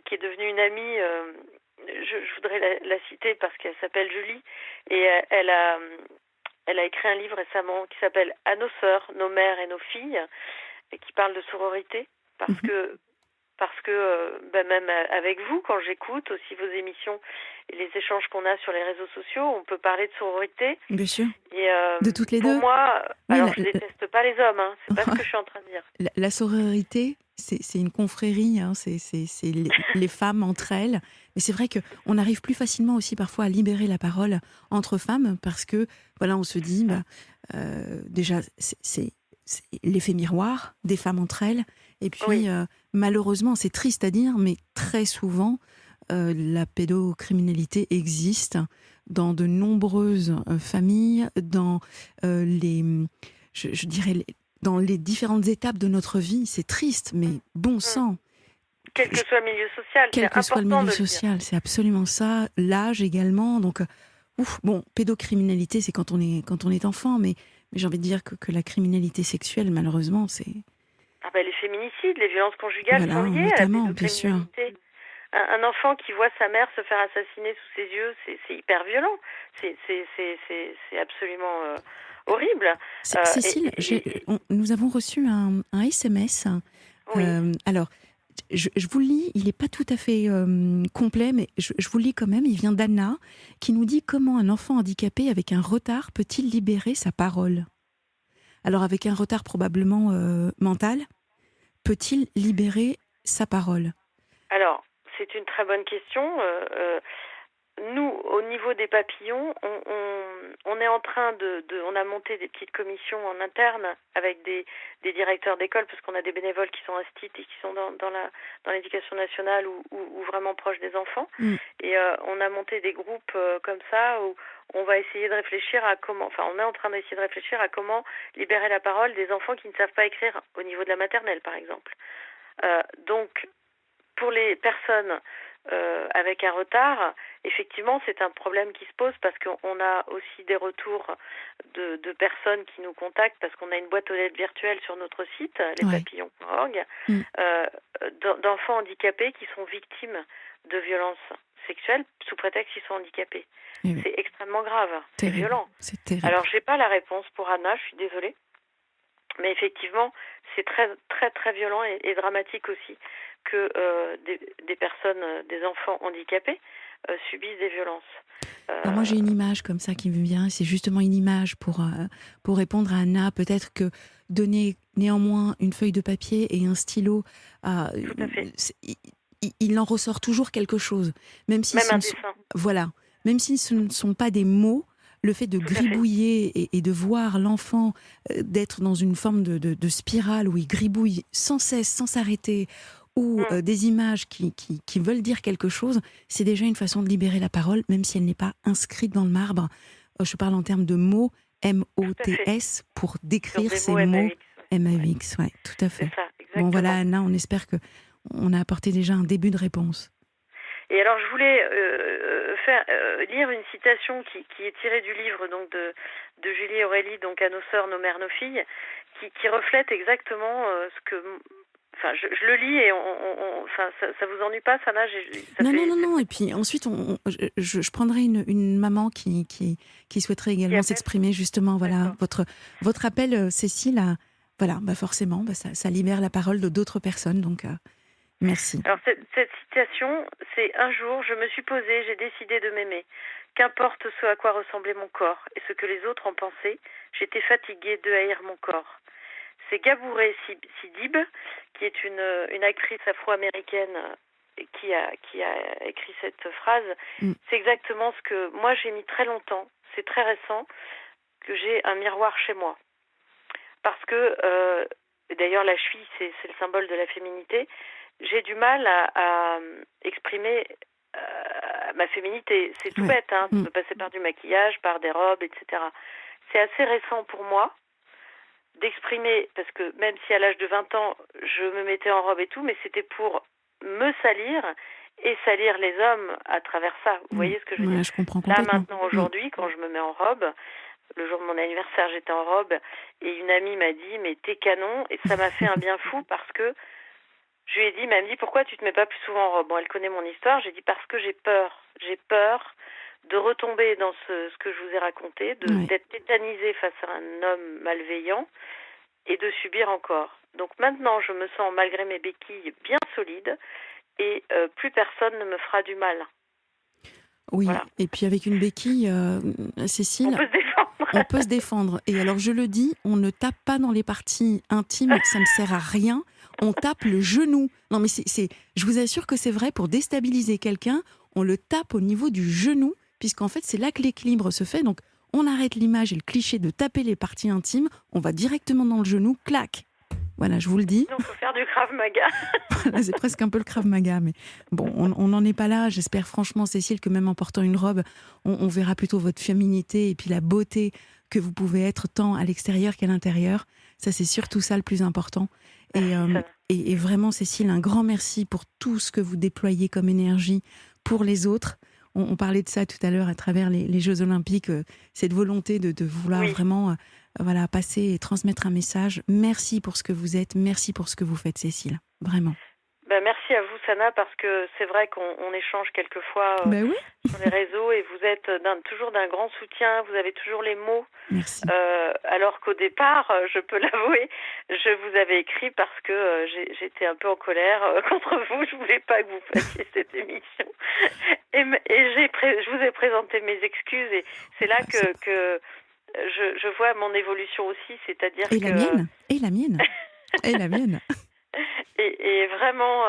qui est devenue une amie, je voudrais la citer parce qu'elle s'appelle Julie, et elle a écrit un livre récemment qui s'appelle « À nos sœurs, nos mères et nos filles », et qui parle de sororité, parce que même avec vous, quand j'écoute aussi vos émissions et les échanges qu'on a sur les réseaux sociaux, on peut parler de sororité. Bien sûr. Et, de toutes les pour deux. moi, alors je déteste pas les hommes, hein, c'est pas ce que je suis en train de dire. La sororité, c'est une confrérie, hein, c'est les femmes entre elles. Mais c'est vrai qu'on arrive plus facilement aussi parfois à libérer la parole entre femmes parce que, voilà, on se dit, déjà, c'est l'effet miroir des femmes entre elles. Et puis, malheureusement, c'est triste à dire, mais très souvent, la pédocriminalité existe dans de nombreuses familles, dans je dirais dans les différentes étapes de notre vie. C'est triste, mais bon sang. Quel que soit le milieu social, Quel que soit le milieu social, c'est absolument ça. L'âge également. Donc, bon, pédocriminalité, c'est quand on est enfant, mais j'ai envie de dire que la criminalité sexuelle, malheureusement, c'est... les féminicides, les violences conjugales sont liées notamment, à la pédocriminalité. Un enfant qui voit sa mère se faire assassiner sous ses yeux, c'est hyper violent. C'est absolument horrible. Cécile, nous avons reçu un SMS. Oui. Alors, je vous le lis, il n'est pas tout à fait complet, mais je vous le lis quand même. Il vient d'Anna, qui nous dit: comment un enfant handicapé avec un retard peut-il libérer sa parole ? Alors, avec un retard probablement mental, peut-il libérer sa parole ? Alors, c'est une très bonne question. Nous, au niveau des papillons, on est en train on a monté des petites commissions en interne avec des directeurs d'école, parce qu'on a des bénévoles qui sont instituts et qui sont dans l'éducation nationale ou vraiment proches des enfants. Et on a monté des groupes comme ça où on va essayer de réfléchir à comment, on est en train d'essayer de réfléchir à comment libérer la parole des enfants qui ne savent pas écrire au niveau de la maternelle, par exemple. Donc, pour les personnes avec un retard, effectivement, c'est un problème qui se pose, parce qu'on a aussi des retours de personnes qui nous contactent, parce qu'on a une boîte aux lettres virtuelle sur notre site, lespapillons.org, d'enfants handicapés qui sont victimes de violences sexuelles sous prétexte qu'ils sont handicapés. Oui. C'est extrêmement grave, c'est violent. C'est terrible. Alors, j'ai pas la réponse pour Anna, je suis désolée, mais effectivement, c'est très très très violent et dramatique aussi que des personnes, des enfants handicapés subissent des violences. Alors moi, j'ai une image comme ça qui me vient. C'est justement une image pour répondre à Anna. Peut-être que donner néanmoins une feuille de papier et un stylo, tout à fait. Il en ressort toujours quelque chose. Même si un dessin. Voilà. Même si ce ne sont pas des mots, le fait de gribouiller et de voir l'enfant d'être dans une forme de spirale où il gribouille sans cesse, sans s'arrêter, ou des images qui veulent dire quelque chose, c'est déjà une façon de libérer la parole, même si elle n'est pas inscrite dans le marbre. Je parle en termes de mots, M-O-T-S, pour décrire ces mots M-A-U-X. Ouais, tout à fait. C'est ça, exactement. Bon, voilà, Anna, on espère qu'on a apporté déjà un début de réponse. Et alors, je voulais lire une citation qui est tirée du livre donc de Julie Aurélie, donc À nos sœurs, nos mères, nos filles, qui reflète exactement ce que... je le lis et ça vous ennuie pas, Sana? Non. Et puis ensuite, je prendrai une maman qui souhaiterait également s'exprimer, justement. Voilà, votre appel, Cécile, forcément, ça libère la parole de d'autres personnes, donc merci. Alors, cette citation, c'est: un jour, je me suis posée, j'ai décidé de m'aimer. Qu'importe ce à quoi ressemblait mon corps et ce que les autres en pensaient, j'étais fatiguée de haïr mon corps. C'est Gabouré Sidib, qui est une actrice afro-américaine qui a écrit cette phrase. C'est exactement ce que moi j'ai mis très longtemps, c'est très récent, que j'ai un miroir chez moi. Parce que, d'ailleurs la cheville, c'est le symbole de la féminité, j'ai du mal à exprimer ma féminité. C'est tout bête, de passer par du maquillage, par des robes, etc. C'est assez récent pour moi d'exprimer, parce que même si à l'âge de 20 ans, je me mettais en robe et tout, mais c'était pour me salir et salir les hommes à travers ça. Vous voyez ce que je veux dire? Je comprends Là, complètement. maintenant, aujourd'hui, quand je me mets en robe, le jour de mon anniversaire, j'étais en robe et une amie m'a dit « mais t'es canon » et ça m'a fait un bien fou parce que je lui ai dit, elle m'a dit « pourquoi tu te mets pas plus souvent en robe ?» Bon, elle connaît mon histoire, j'ai dit « parce que j'ai peur de retomber dans ce que je vous ai raconté, d'être tétanisée face à un homme malveillant et de subir encore. Donc maintenant, je me sens, malgré mes béquilles, bien solide et plus personne ne me fera du mal. » Oui, voilà. Et puis avec une béquille, Cécile, on peut se défendre. On peut se défendre. Et alors je le dis, on ne tape pas dans les parties intimes, ça ne sert à rien. On tape le genou. Non mais je vous assure que c'est vrai, pour déstabiliser quelqu'un, on le tape au niveau du genou, puisqu'en fait c'est là que l'équilibre se fait. Donc on arrête l'image et le cliché de taper les parties intimes, on va directement dans le genou, clac. Voilà, je vous le dis. Donc, il faut faire du Krav Maga. Voilà, c'est presque un peu le Krav Maga, mais bon, on n'en est pas là. J'espère franchement, Cécile, que même en portant une robe, on verra plutôt votre féminité et puis la beauté que vous pouvez être tant à l'extérieur qu'à l'intérieur. Ça, c'est surtout ça le plus important. Et, Merci, Sana. et vraiment, Cécile, un grand merci pour tout ce que vous déployez comme énergie pour les autres. On parlait de ça tout à l'heure à travers les Jeux Olympiques, cette volonté de vouloir Oui. vraiment voilà, passer et transmettre un message. Merci pour ce que vous êtes, merci pour ce que vous faites, Cécile. Vraiment. Ben, merci à vous, Sana, parce que c'est vrai qu'on échange quelquefois Ben oui, sur les réseaux et vous êtes toujours d'un grand soutien, vous avez toujours les mots. merci. Alors qu'au départ, je peux l'avouer, je vous avais écrit parce que j'étais un peu en colère contre vous. Je voulais pas que vous fassiez cette émission. Et je vous ai présenté mes excuses et c'est là que je vois mon évolution aussi, c'est-à-dire Et que... la mienne, et la mienne, et la mienne. Et vraiment,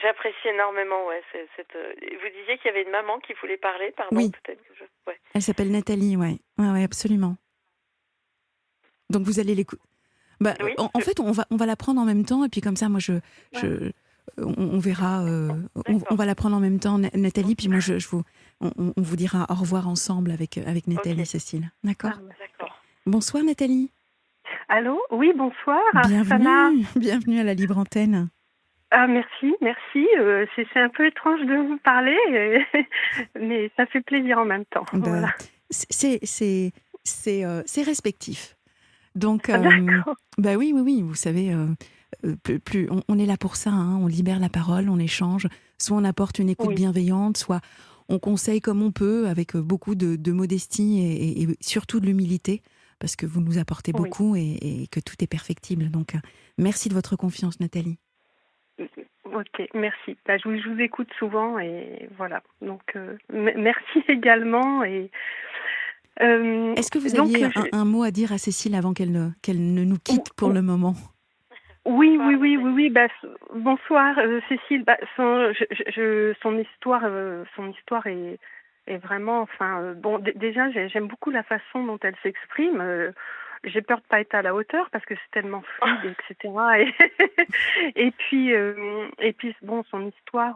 j'apprécie énormément. Ouais, vous disiez qu'il y avait une maman qui voulait parler, pardon, Oui. peut-être que je... Ouais. Elle s'appelle Nathalie, ouais. Ouais, absolument. Donc vous allez l'écouter. Bah, Oui. en fait, on va la prendre en même temps et puis comme ça, moi, on verra. On va la prendre en même temps, Nathalie. Puis moi, on vous dira au revoir ensemble avec Nathalie, Ok. Cécile. D'accord. D'accord. Bonsoir Nathalie. Allô, oui, bonsoir. Sana. Bienvenue à la Libre Antenne. Ah, merci. C'est un peu étrange de vous parler, mais ça fait plaisir en même temps. Voilà. C'est respectif. Donc, D'accord. bah oui, vous savez, plus on est là pour ça, hein, on libère la parole, on échange, soit on apporte une écoute Oui. bienveillante, soit on conseille comme on peut, avec beaucoup de modestie et surtout de l'humilité, parce que vous nous apportez Oui. beaucoup et que tout est perfectible. Donc, merci de votre confiance, Nathalie. Ok, merci. Bah, je vous écoute souvent et voilà. Donc, merci également. Et, Est-ce que vous donc, aviez un mot à dire à Cécile avant qu'elle ne nous quitte pour le moment? Oui. Bonsoir, Bah, bonsoir, Cécile. Bah, son histoire est vraiment. Enfin, bon, déjà, j'aime beaucoup la façon dont elle s'exprime. J'ai peur de pas être à la hauteur parce que c'est tellement fluide, etc. Et puis, bon, son histoire,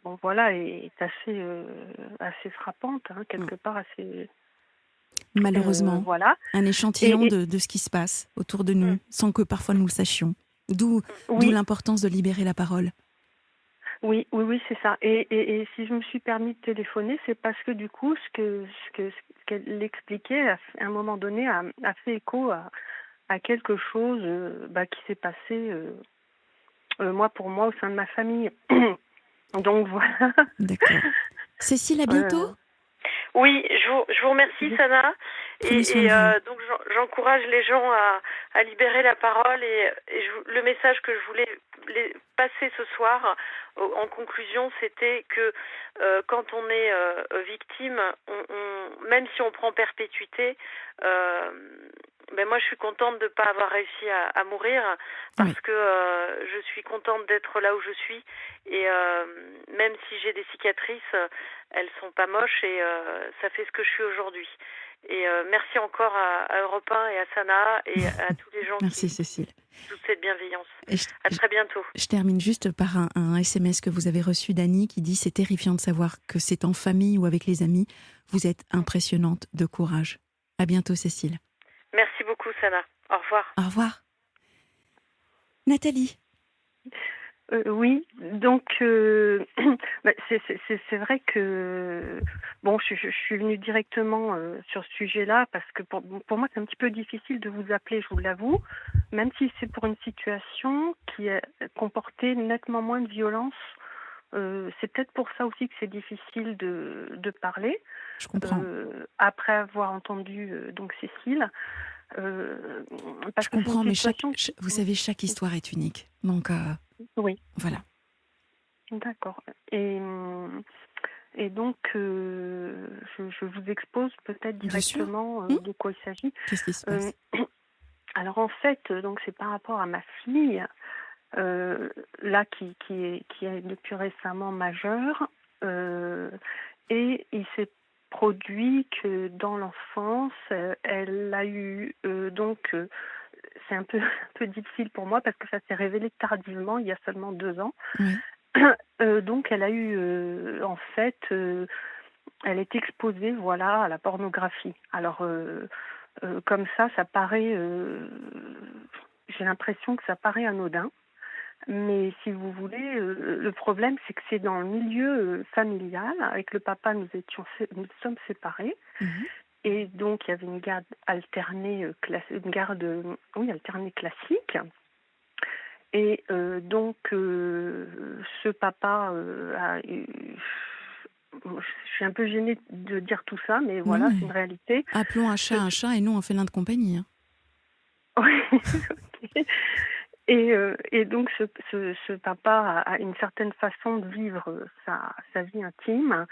bon, voilà, est assez frappante, hein, quelque part assez. Malheureusement, Voilà. un échantillon de ce qui se passe autour de nous, sans que parfois nous le sachions. D'où Oui. l'importance de libérer la parole. Oui, c'est ça. Et si je me suis permis de téléphoner, c'est parce que du coup, ce qu'elle expliquait à un moment donné a fait écho à quelque chose qui s'est passé, pour moi, au sein de ma famille. Donc voilà. D'accord. Cécile, à bientôt. Oui, je vous remercie, Sana. Prenez soin de vous. Donc j'encourage les gens à libérer la parole le message que je voulais passer ce soir en conclusion, c'était que quand on est victime, même si on prend perpétuité, moi je suis contente de ne pas avoir réussi à mourir parce que je suis contente d'être là où je suis et même si j'ai des cicatrices, elles sont pas moches et ça fait ce que je suis aujourd'hui. Et merci encore à Europe 1 et à Sana et à tous les gens Merci Cécile. Toute cette bienveillance. Et à très bientôt. Je termine juste par un SMS que vous avez reçu d'Annie qui dit « C'est terrifiant de savoir que c'est en famille ou avec les amis. Vous êtes impressionnante de courage. » À bientôt Cécile. Merci beaucoup Sana. Au revoir. Au revoir. Nathalie. Oui, donc c'est vrai que bon, je suis venue directement sur ce sujet-là parce que pour moi c'est un petit peu difficile de vous appeler, je vous l'avoue, même si c'est pour une situation qui comportait nettement moins de violence. C'est peut-être pour ça aussi que c'est difficile de parler. Je comprends. Après avoir entendu donc Cécile. Je comprends, mais vous savez, chaque histoire est unique. Donc, oui. Voilà. D'accord. Et donc, je vous expose peut-être directement de quoi il s'agit. Qu'est-ce qui se passe? Alors, en fait, donc c'est par rapport à ma fille, là, qui est depuis récemment majeure, et il s'est produit que dans l'enfance, elle a eu c'est un peu, un peu difficile pour moi parce que ça s'est révélé tardivement, il y a seulement 2 ans. Oui. Donc elle a eu, en fait, elle est exposée, voilà, à la pornographie. Alors, comme ça paraît, j'ai l'impression que ça paraît anodin. Mais si vous voulez, le problème, c'est que c'est dans le milieu familial. Avec le papa, nous sommes séparés. Mhm. Et donc, il y avait une garde alternée, alternée classique. Et ce papa je suis un peu gênée de dire tout ça, mais Non, voilà, mais c'est une réalité. appelons un chat et non un félin de compagnie. Hein. Oui, ok. Et donc ce papa a une certaine façon de vivre sa vie intime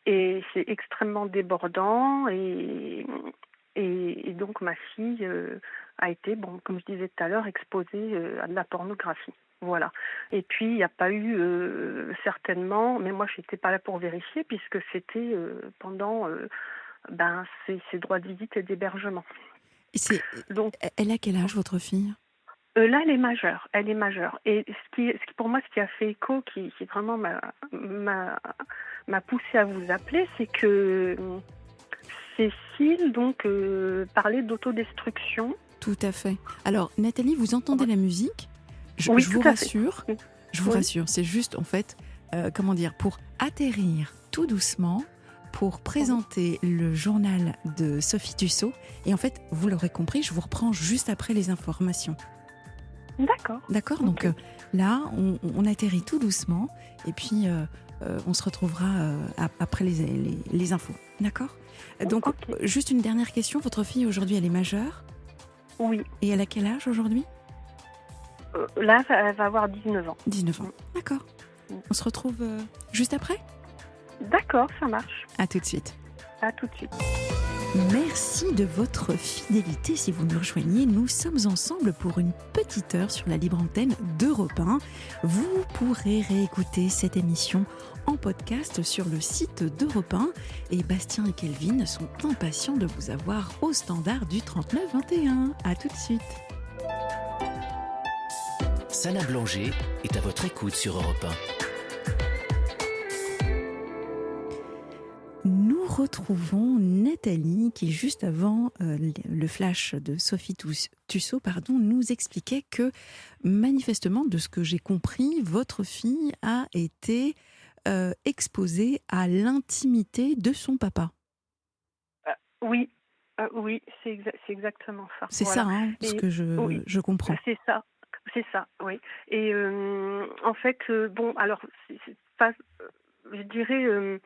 et c'est extrêmement débordant et donc ma fille a été, bon, comme je disais tout à l'heure, exposée à de la pornographie. Voilà. Et puis il n'y a pas eu certainement, mais moi je n'étais pas là pour vérifier puisque c'était pendant ses droits de visite et d'hébergement. Et Donc elle a quel âge, votre fille? là, elle est majeure. Elle est majeure. Et pour moi, ce qui a fait écho, qui vraiment m'a poussée à vous appeler, c'est que Cécile parlait d'autodestruction. Tout à fait. Alors, Nathalie, vous entendez la musique? Oui, je vous tout à fait. rassure. Je vous Oui. rassure. C'est juste, en fait, pour atterrir tout doucement, pour présenter le journal de Sophie Tussaud. Et en fait, vous l'aurez compris, je vous reprends juste après les informations. D'accord. D'accord. Donc là, on atterrit tout doucement. Et puis, on se retrouvera après les infos. D'accord. Donc, juste une dernière question. Votre fille, aujourd'hui, elle est majeure? Oui. Et elle a quel âge aujourd'hui? Là, elle va avoir 19 ans. 19 ans. D'accord. On se retrouve juste après? D'accord, ça marche. À tout de suite. À tout de suite. Merci de votre fidélité. Si vous nous rejoignez, nous sommes ensemble pour une petite heure sur la libre antenne d'Europe 1. Vous pourrez réécouter cette émission en podcast sur le site d'Europe 1. Et Bastien et Kelvin sont impatients de vous avoir au standard du 3921. À tout de suite. Sana Blanger est à votre écoute sur Europe 1. Nous retrouvons Nathalie qui, juste avant le flash de Sophie Tussaud, nous expliquait que, manifestement, de ce que j'ai compris, votre fille a été exposée à l'intimité de son papa. Oui, c'est exactement ça. C'est voilà. Ça, hein, ce que je comprends. C'est ça, oui. Et en fait, alors, c'est pas, je dirais... je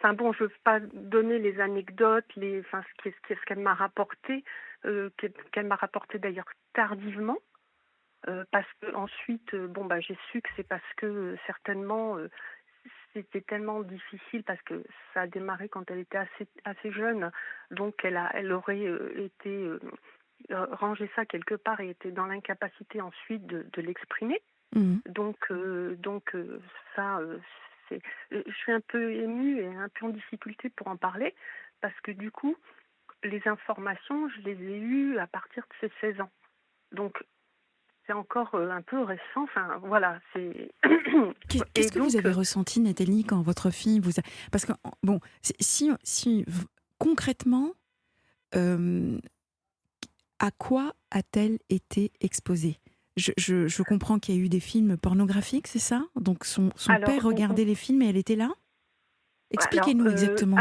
ne veux pas donner les anecdotes, ce qu'elle m'a rapporté, qu'elle m'a rapporté d'ailleurs tardivement, parce que ensuite, j'ai su que c'est parce que certainement c'était tellement difficile parce que ça a démarré quand elle était assez jeune, donc elle aurait été ranger ça quelque part et était dans l'incapacité ensuite de l'exprimer. Mmh. Je suis un peu émue et un peu en difficulté pour en parler parce que du coup, les informations, je les ai eues à partir de ses 16 ans. Donc, c'est encore un peu récent. Enfin, voilà. Qu'est-ce que vous avez ressenti, Nathalie, quand votre fille vous a... Parce que, bon, si concrètement, à quoi a-t-elle été exposée? Je comprends qu'il y a eu des films pornographiques, c'est ça? Donc son père regardait les films et elle était là? Expliquez-nous exactement.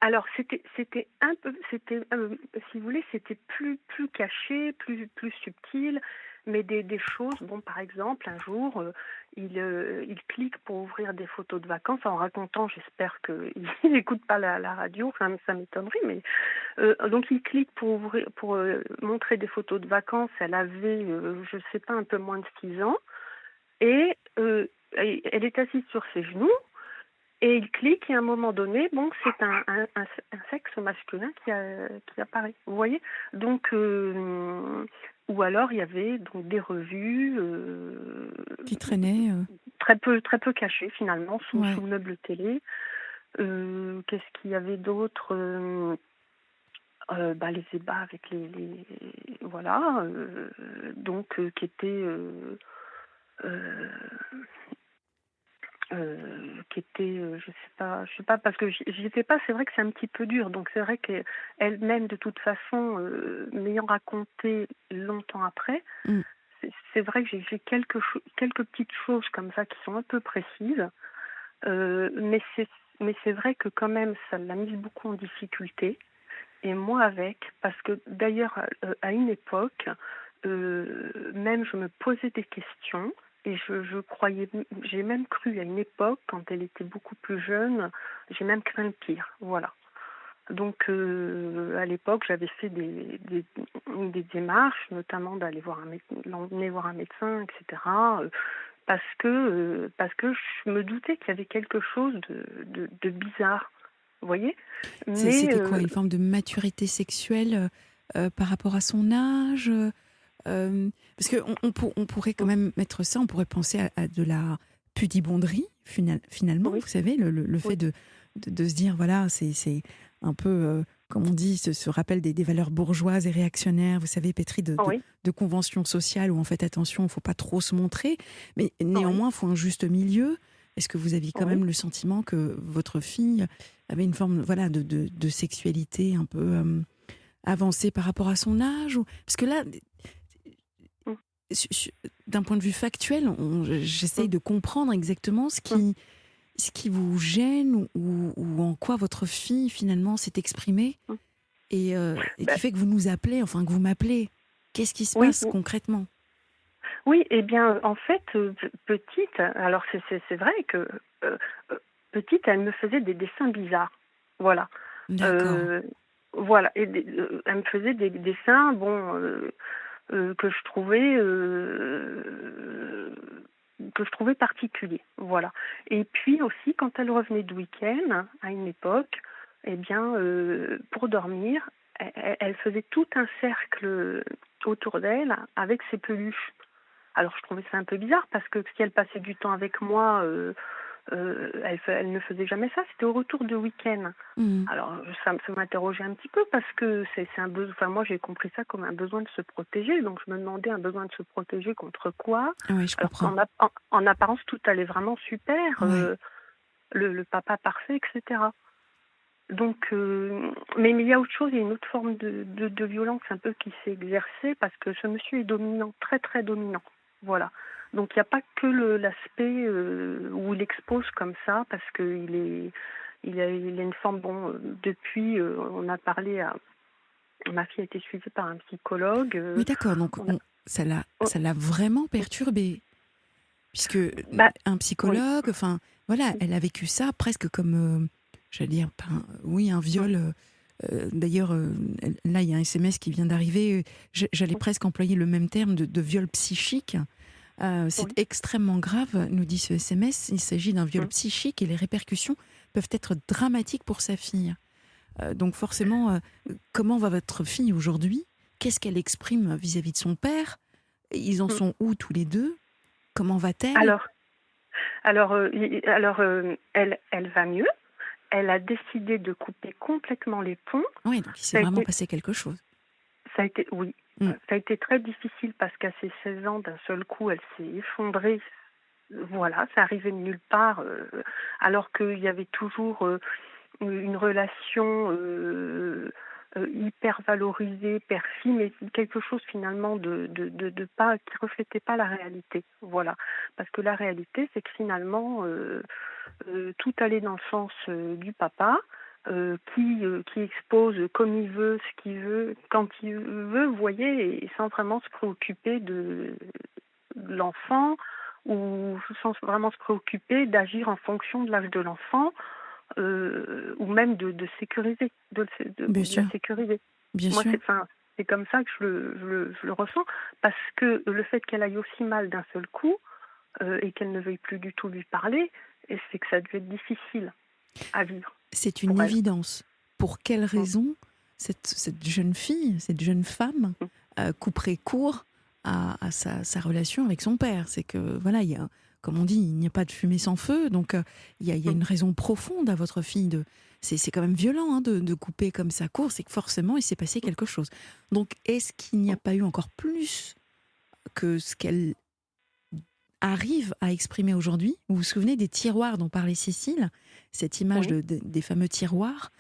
Alors c'était un peu, si vous voulez, c'était plus caché, plus subtil, mais des choses. Bon, par exemple, un jour, il clique pour ouvrir des photos de vacances en racontant. J'espère qu'il n'écoute pas la radio. Enfin, ça m'étonnerait, mais donc il clique pour montrer des photos de vacances. Elle avait, je sais pas, un peu moins de 6 ans, et elle est assise sur ses genoux. Et il clique et à un moment donné, c'est un sexe masculin qui apparaît. Vous voyez? Donc, ou alors il y avait donc des revues qui traînaient. très peu caché finalement, Ouais. sous le meuble télé. Qu'est-ce qu'il y avait d'autre? Les ébats avec les voilà, donc qui étaient, heu je sais pas parce que j'y étais pas, c'est vrai que c'est un petit peu dur, donc c'est vrai qu'elle-même de toute façon, m'ayant raconté longtemps après, Mmh. c'est vrai que j'ai quelques petites choses comme ça qui sont un peu précises, mais c'est vrai que quand même ça l'a mise beaucoup en difficulté et moi avec, parce que d'ailleurs, à une époque, même je me posais des questions et je croyais, j'ai même cru à une époque, quand elle était beaucoup plus jeune, j'ai même craint le pire. Voilà. Donc, à l'époque, j'avais fait des démarches, notamment d'aller voir l'emmener voir un médecin, etc. Parce que je me doutais qu'il y avait quelque chose de bizarre. Vous voyez? Mais C'était quoi? Une forme de maturité sexuelle, par rapport à son âge? Parce qu'on on pourrait quand même mettre ça, on pourrait penser à de la pudibonderie, finalement, oui, vous savez, le oui, fait de se dire, voilà, c'est un peu, comme on dit, ce rappel des valeurs bourgeoises et réactionnaires, vous savez, pétries oui, de conventions sociales où, en fait, attention, il ne faut pas trop se montrer, mais oui, néanmoins, il faut un juste milieu. Est-ce que vous aviez quand oui. même le sentiment que votre fille avait une forme, voilà, de sexualité un peu avancée par rapport à son âge Parce que là, Mmh, d'un point de vue factuel, mmh, j'essaye de comprendre exactement mmh, ce qui vous gêne ou en quoi votre fille finalement s'est exprimée mmh. et qui Bah, fait que vous nous appelez, enfin que vous m'appelez. Qu'est-ce qui se oui, passe concrètement? oui, eh bien, en fait, petite, alors c'est vrai que, heu petite, elle me faisait des dessins bizarres. Voilà. D'accord. Heu, voilà et elle me faisait des dessins, bon, que je trouvais particuliers. Voilà. Et puis aussi, quand elle revenait de week-end, à une époque, eh bien, pour dormir, elle faisait tout un cercle autour d'elle avec ses peluches. Alors je trouvais ça un peu bizarre parce que si elle passait du temps avec moi, elle ne faisait jamais ça, c'était au retour de week-end. Mmh. Alors ça m'interrogeait un petit peu parce que c'est un besoin, enfin moi j'ai compris ça comme un besoin de se protéger, donc je me demandais un besoin de se protéger contre quoi? Ah ouais, je Alors comprends. en apparence tout allait vraiment super, Ouais. le papa parfait et cetera. Donc mais il y a autre chose, il y a une autre forme de violence un peu qui s'est exercée parce que ce monsieur est dominant, très, très dominant. Voilà. Donc il y a pas que l'aspect, où il expose comme ça parce qu'il a une forme bon, depuis, on a parlé à ma fille a été suivie par un psychologue, Oui, d'accord. Donc on a on ça l'a vraiment perturbée, puisque bah, un oui. psychologue, enfin voilà, elle a vécu ça presque comme, j'allais dire, pas oui, un Mmh, viol. D'ailleurs, là, il y a un SMS qui vient d'arriver. J'allais mmh, presque employer le même terme de viol psychique. C'est oui. extrêmement grave, nous dit ce SMS. Il s'agit d'un viol Mmh. psychique et les répercussions peuvent être dramatiques pour sa fille. Donc forcément, comment va votre fille aujourd'hui? Qu'est-ce qu'elle exprime vis-à-vis de son père? Ils en Mmh. sont où tous les deux? Comment va-t-elle? Alors elle va mieux. Elle a décidé de couper complètement les ponts. Oui, donc il s'est Ça a vraiment été passé quelque chose. ça a été oui, Mmh. ça a été très difficile parce qu'à ses 16 ans, d'un seul coup, elle s'est effondrée. Voilà, ça arrivait de nulle part, alors qu'il y avait toujours, une relation, hyper valorisée, père-fille, mais quelque chose finalement de pas qui reflétait pas la réalité. Voilà. Parce que la réalité, c'est que finalement, tout allait dans le sens du papa, qui expose comme il veut, ce qu'il veut, quand il veut, vous voyez, et sans vraiment se préoccuper de l'enfant ou sans vraiment se préoccuper d'agir en fonction de l'âge de l'enfant ou même de sécuriser, Bien de la sûr, sécuriser. bien Moi, sûr. c'est comme ça que je le ressens, parce que le fait qu'elle aille aussi mal d'un seul coup, et qu'elle ne veuille plus du tout lui parler, et c'est que ça devait être difficile à vivre C'est une pour elle. évidence. Pour quelle Mm, raison cette jeune fille, cette jeune femme, mm, couperait court à sa relation avec son père? C'est que, voilà, il y a, comme on dit, il n'y a pas de fumée sans feu. Donc, il y a une raison profonde à votre fille. C'est quand même violent de couper comme ça court. C'est que forcément, il s'est passé quelque chose. Donc, est-ce qu'il n'y a pas eu encore plus que ce qu'elle arrive à exprimer aujourd'hui? Vous vous souvenez des tiroirs dont parlait Cécile? Cette image des fameux tiroirs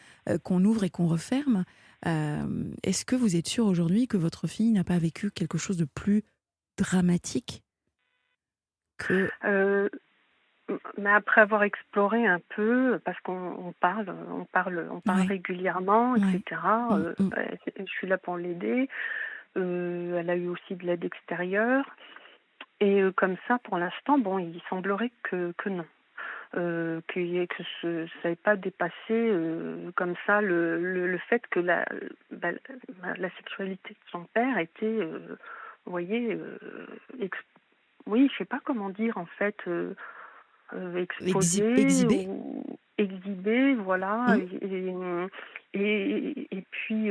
qu'on ouvre et qu'on referme. Est-ce que vous êtes sûr aujourd'hui que votre fille n'a pas vécu quelque chose de plus dramatique que... Mais après avoir exploré un peu, parce qu'on parle régulièrement, etc. Je suis là pour l'aider. Elle a eu aussi de l'aide extérieure. Et comme ça, pour l'instant, bon, il semblerait que non. Que ça n'ait pas dépassé comme ça le fait que la sexualité de son père était, vous voyez, oui, je sais pas comment dire en fait, exposée ou exhibée, voilà, et puis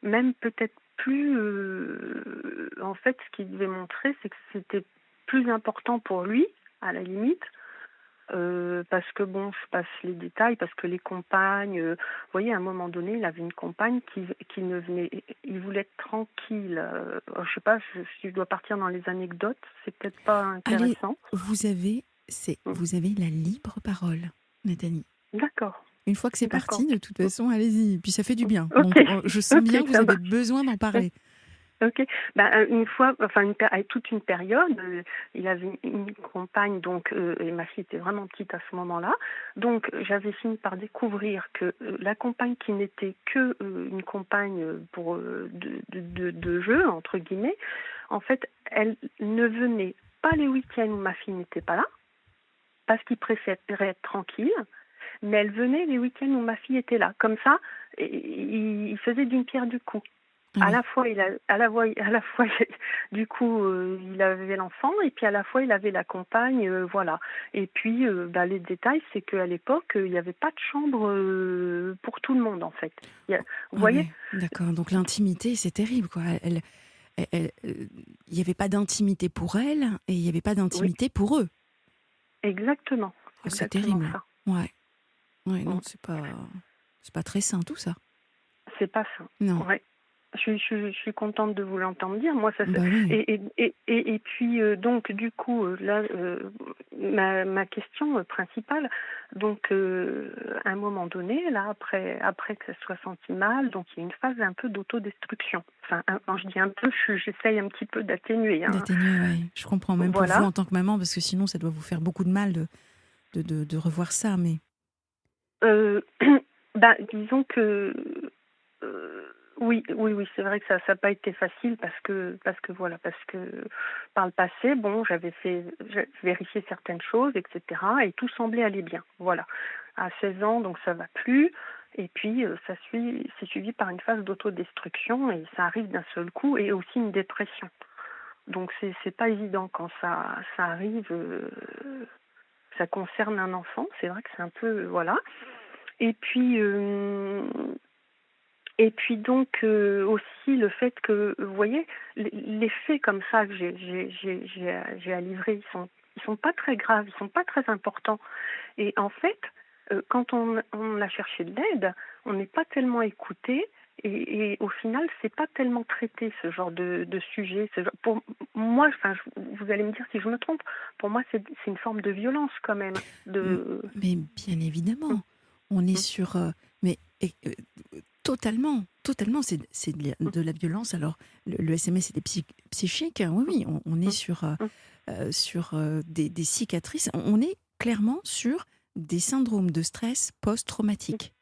même peut-être plus, en fait, ce qu'il devait montrer, c'est que c'était plus important pour lui, à la limite. Parce que bon, je passe les détails, parce que les compagnes, vous voyez, à un moment donné, il avait une compagne qui ne venait, il voulait être tranquille. Je sais pas si je dois partir dans les anecdotes, c'est peut-être pas intéressant. Allez, vous avez la libre parole, Nathalie. D'accord. Une fois que c'est parti, de toute façon, allez-y. Puis ça fait du bien. Okay. Donc, je sens bien que vous avez besoin d'en parler. Ok. Une fois, toute une période, il avait une compagne, donc, et ma fille était vraiment petite à ce moment-là. Donc, j'avais fini par découvrir que la compagne qui n'était que une compagne pour de jeu, entre guillemets, en fait, elle ne venait pas les week-ends où ma fille n'était pas là, parce qu'il préférait être tranquille. Mais elle venait les week-ends où ma fille était là. Comme ça, il faisait d'une pierre deux coups. À la fois, du coup, il avait l'enfant et puis à la fois, il avait la compagne, voilà. Et puis, les détails, c'est qu'à l'époque, il n'y avait pas de chambre pour tout le monde, en fait. Vous voyez ? D'accord. Donc l'intimité, c'est terrible, quoi. Il n'y avait pas d'intimité pour elle et il n'y avait pas d'intimité pour eux. Exactement. C'est terrible. Ça. Ouais. Non, c'est pas très sain, tout ça. C'est pas sain. Non. Ouais. Je suis contente de vous l'entendre dire. Moi, ça. Oui. Et puis donc du coup là, ma question principale. Donc à un moment donné, là après que ça soit senti mal, donc il y a une phase un peu d'autodestruction. Enfin, quand je dis un peu, j'essaye un petit peu d'atténuer. D'atténuer, oui. Je comprends. Même pour vous en tant que maman, parce que sinon, ça doit vous faire beaucoup de mal de revoir ça, mais. Disons que. Oui, c'est vrai que ça n'a pas été facile parce que par le passé, bon, j'avais vérifié certaines choses, etc. et tout semblait aller bien. Voilà. À 16 ans, donc ça va plus. Et puis, c'est suivi par une phase d'autodestruction et ça arrive d'un seul coup et aussi une dépression. Donc, c'est pas évident quand ça arrive. Ça concerne un enfant. C'est vrai que c'est un peu, voilà. Et puis donc aussi le fait que, vous voyez, les faits comme ça que j'ai à livrer, ils sont pas très graves, ils sont pas très importants. Et en fait, quand on a cherché de l'aide, on n'est pas tellement écouté. Et au final, c'est pas tellement traité ce genre de sujet. Pour moi, vous allez me dire si je me trompe. Pour moi, c'est une forme de violence quand même. Mais bien évidemment, on est sur. Totalement, c'est de la violence. Alors, le SMS était psychique. Oui, on est sur des cicatrices. On est clairement sur des syndromes de stress post-traumatique.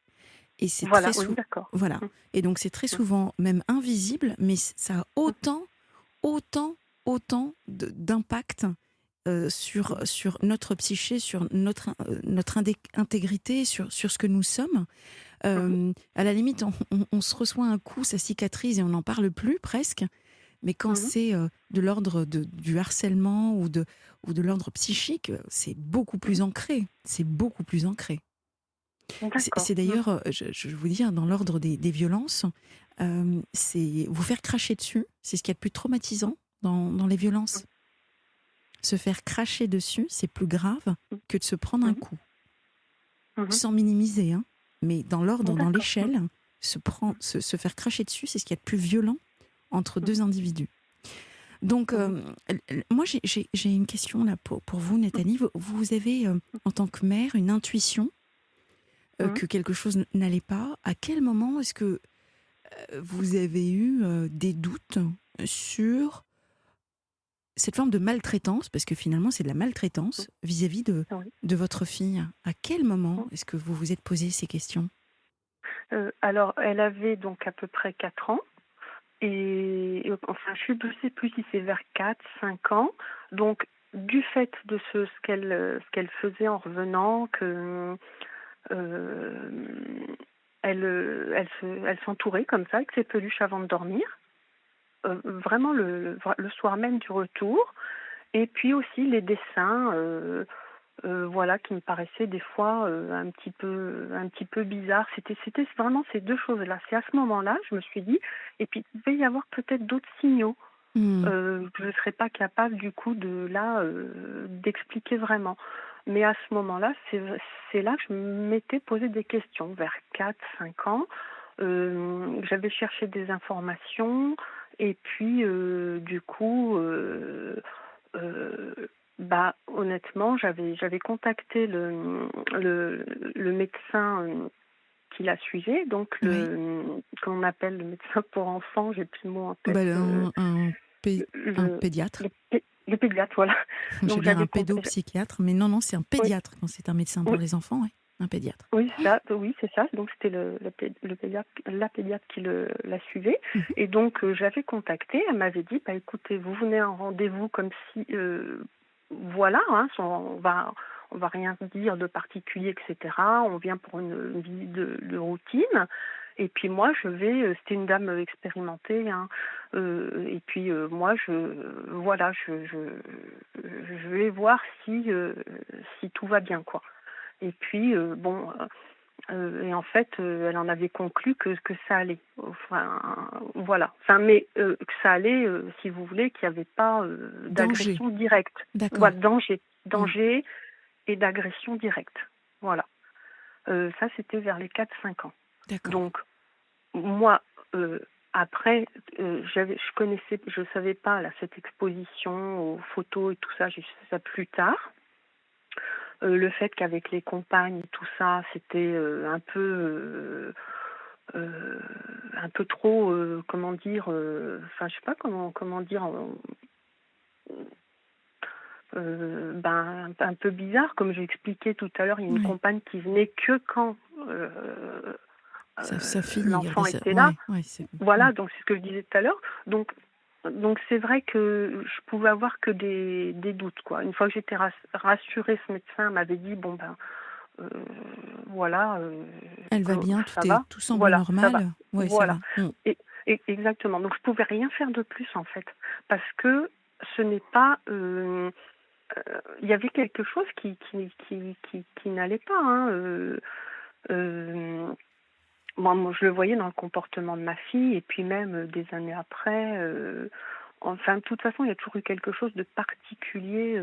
Et c'est très souvent. Voilà. Et donc, c'est très souvent même invisible, mais ça a autant d'impact sur notre psyché, sur notre intégrité, sur ce que nous sommes. À la limite, on se reçoit un coup, ça cicatrise et on n'en parle plus presque. Mais quand c'est de l'ordre du harcèlement ou de l'ordre psychique, c'est beaucoup plus ancré. C'est beaucoup plus ancré. C'est d'ailleurs, je veux dire, dans l'ordre des violences, c'est vous faire cracher dessus, c'est ce qu'il y a de plus traumatisant dans les violences. se faire cracher dessus, c'est plus grave que de se prendre un Mhm. coup. Mhm. Sans minimiser, hein, mais dans l'ordre, dans D'accord. l'échelle, se faire cracher dessus, c'est ce qu'il y a de plus violent entre deux individus. Donc, Mhm. moi, j'ai une question là pour vous, Nathalie. Vous avez, en tant que mère, une intuition Mhm. que quelque chose n'allait pas. À quel moment est-ce que vous avez eu des doutes sur cette forme de maltraitance, parce que finalement c'est de la maltraitance vis-à-vis Oui. de votre fille. À quel moment est-ce que vous vous êtes posé ces questions? Alors, elle avait donc à peu près 4 ans. Et enfin, je ne sais plus si c'est vers 4, 5 ans. Donc, du fait de ce qu'elle faisait en revenant, que euh, elle s'entourait comme ça avec ses peluches avant de dormir, vraiment le soir même du retour. Et puis aussi les dessins, voilà, qui me paraissaient des fois un petit peu bizarres. C'était vraiment ces deux choses-là. C'est à ce moment-là, je me suis dit, et puis il devait y avoir peut-être d'autres signaux. Hmm. Je ne serais pas capable du coup d'expliquer vraiment. Mais à ce moment-là, c'est là que je m'étais posé des questions, vers 4, 5 ans. J'avais cherché des informations et puis du coup, euh, honnêtement, j'avais contacté le médecin qui la suivait, donc Oui. qu'on appelle le médecin pour enfants, j'ai plus le mot en tête. Bah, un Le, pédiatre. le pédiatre, voilà. J'allais Donc dire un j'avais pédopsychiatre, mais non, c'est un oui, pédiatre quand c'est un médecin pour oui, les enfants, oui, un pédiatre. oui, c'est ça. Donc c'était le pédiatre, la pédiatre qui la suivait. Mhm. Et donc j'avais contacté, elle m'avait dit, bah écoutez, vous venez à un rendez-vous comme si, voilà, hein, on va rien dire de particulier, etc. On vient pour une visite de routine. Et puis moi, c'était une dame expérimentée, hein, et puis moi, voilà, je vais voir si tout va bien, quoi. Et puis et en fait, elle en avait conclu que ça allait. Enfin, voilà. Enfin, mais que ça allait, si vous voulez, qu'il n'y avait pas Danger, d'agression directe. d'accord. Voilà, Hmm. danger et d'agression directe. Voilà. Ça, c'était vers les 4, 5 ans. D'accord. Donc, moi, après, je savais pas là, cette exposition aux photos et tout ça, j'ai su ça plus tard. Le fait qu'avec les compagnes, tout ça, c'était euh, un peu trop, comment dire, enfin, je sais pas comment dire, un peu bizarre, comme j'ai expliqué tout à l'heure. Il y a une Oui. compagne qui venait que quand Ça finit, l'enfant regardez ça. était là. Ouais, ouais, c'est bon. Hmm. Voilà, donc c'est ce que je disais tout à l'heure. Donc c'est vrai que je pouvais avoir que des doutes, quoi. Une fois que j'étais rassurée, ce médecin m'avait dit bon ben euh, voilà, Elle que va bien, ça va, tout semble voilà, ça va, normal. Ouais, ça voilà. va. Hmm. Et, exactement. Donc je pouvais rien faire de plus en fait, parce que ce n'est pas il y avait quelque chose qui n'allait pas, hein. Euh, moi, je le voyais dans le comportement de ma fille, et puis même des années après. Enfin, de toute façon, il y a toujours eu quelque chose de particulier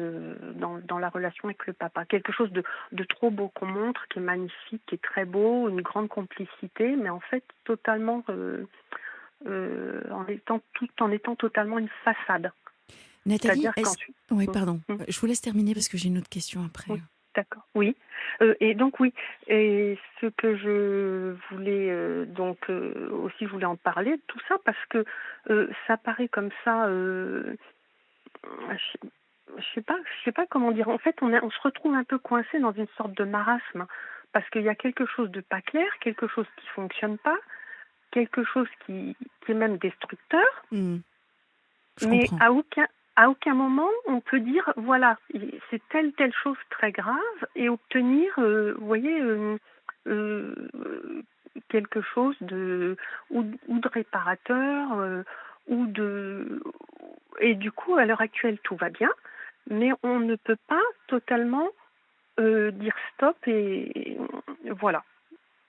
dans la relation avec le papa. Quelque chose de trop beau qu'on montre, qui est magnifique, qui est très beau, une grande complicité, mais en fait, totalement, tout en étant totalement une façade. Nathalie, C'est-à-dire qu'ensuite... Oui, Hum, pardon. hum, Je vous laisse terminer parce que j'ai une autre question après. oui, d'accord. Oui. Et donc oui. Et ce que je voulais aussi, je voulais en parler de tout ça parce que ça paraît comme ça. Je sais pas comment dire. En fait, on se retrouve un peu coincé dans une sorte de marasme parce qu'il y a quelque chose de pas clair, quelque chose qui fonctionne pas, quelque chose qui est même destructeur. Hmm. Je Mais comprends. à aucun moment on peut dire voilà, c'est telle chose très grave et obtenir, vous voyez, euh, quelque chose ou de réparateur, ou de et du coup à l'heure actuelle tout va bien, mais on ne peut pas totalement dire stop et voilà.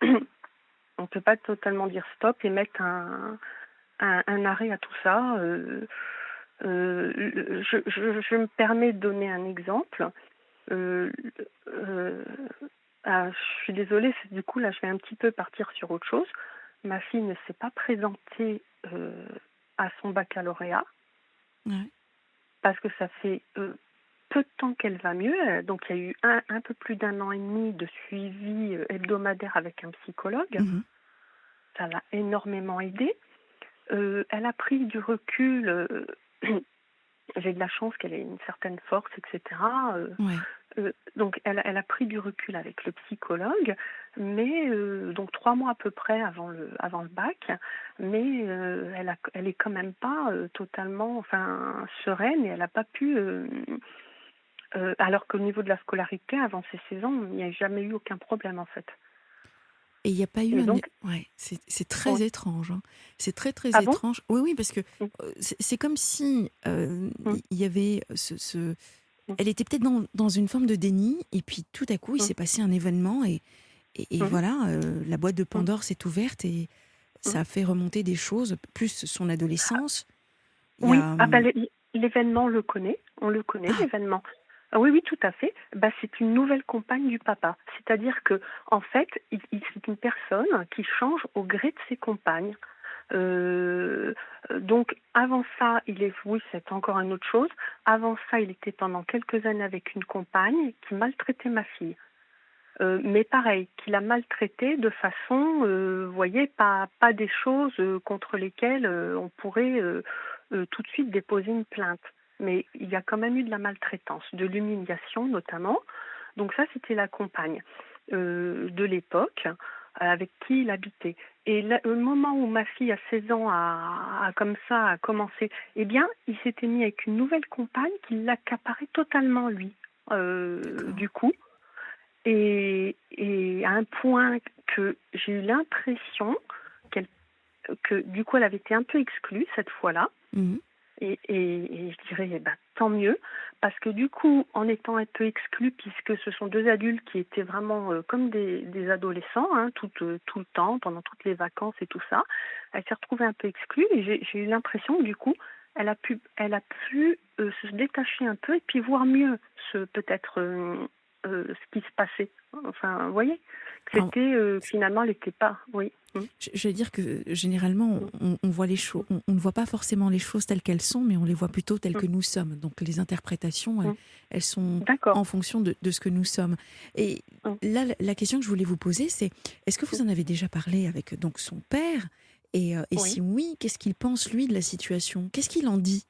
On ne peut pas totalement dire stop et mettre un arrêt à tout ça. Je me permets de donner un exemple. Euh, euh, je suis désolée, du coup là je vais un petit peu partir sur autre chose. Ma fille ne s'est pas présentée à son baccalauréat Ouais. parce que ça fait peu de temps qu'elle va mieux. Donc il y a eu un peu plus d'un an et demi de suivi hebdomadaire avec un psychologue. Mhm. Ça l'a énormément aidée. Elle a pris du recul. J'ai de la chance qu'elle ait une certaine force, etc. Ouais. Donc elle a pris du recul avec le psychologue, mais donc 3 mois à peu près avant le bac, mais elle est quand même pas totalement, enfin, sereine, et elle n'a pas pu. Alors qu'au niveau de la scolarité, avant ses 16 ans, il n'y a jamais eu aucun problème en fait. Et il n'y a pas eu Et un... donc, Ouais, c'est très ouais. étrange, hein. C'est très, très Ah bon? étrange. Oui, oui, parce que Mm, c'est comme si mm, il y avait mm, Elle était peut-être dans une forme de déni, et puis tout à coup, il mm, s'est passé un événement, et mm, voilà, la boîte de mm, Pandore s'est ouverte, et mm. ça a fait remonter des choses, plus son adolescence. Il y Oui, a... ah bah, l'événement, on le connaît, Ah, l'événement. Ah oui, oui, tout à fait. Bah, c'est une nouvelle compagne du papa. C'est-à-dire que, en fait, c'est une personne qui change au gré de ses compagnes. Euh, donc, avant ça, oui, c'est encore une autre chose. Avant ça, il était pendant quelques années avec une compagne qui maltraitait ma fille. Mais pareil, qui l'a maltraitée de façon, vous voyez, pas des choses contre lesquelles on pourrait tout de suite déposer une plainte. Mais il y a quand même eu de la maltraitance, de l'humiliation notamment. Donc ça, c'était la compagne de l'époque avec qui il habitait. Et au moment où ma fille, à 16 ans, comme ça, a commencé, eh bien, il s'était mis avec une nouvelle compagne qui l'accaparait totalement, lui, d'accord. du coup. Et à un point que j'ai eu l'impression qu'elle, que du coup elle avait été un peu exclue cette fois-là. Mhm. Et je dirais tant mieux, parce que du coup, en étant un peu exclue, puisque ce sont deux adultes qui étaient vraiment comme des adolescents, hein, tout le temps, pendant toutes les vacances et tout ça, elle s'est retrouvée un peu exclue, et j'ai eu l'impression que du coup, elle a pu se détacher un peu et puis voir mieux peut-être ce qui se passait. Enfin, vous voyez, que Alors, c'était finalement, elle n'était pas. Oui. je vais dire que généralement, on voit les choses, on ne voit pas forcément les choses telles qu'elles sont, mais on les voit plutôt telles que nous sommes. Donc les interprétations, elles sont D'accord. en fonction de ce que nous sommes. Et là, la question que je voulais vous poser, c'est: est-ce que vous en avez déjà parlé avec donc son père? Et si Oui. oui, qu'est-ce qu'il pense, lui, de la situation? Qu'est-ce qu'il en dit?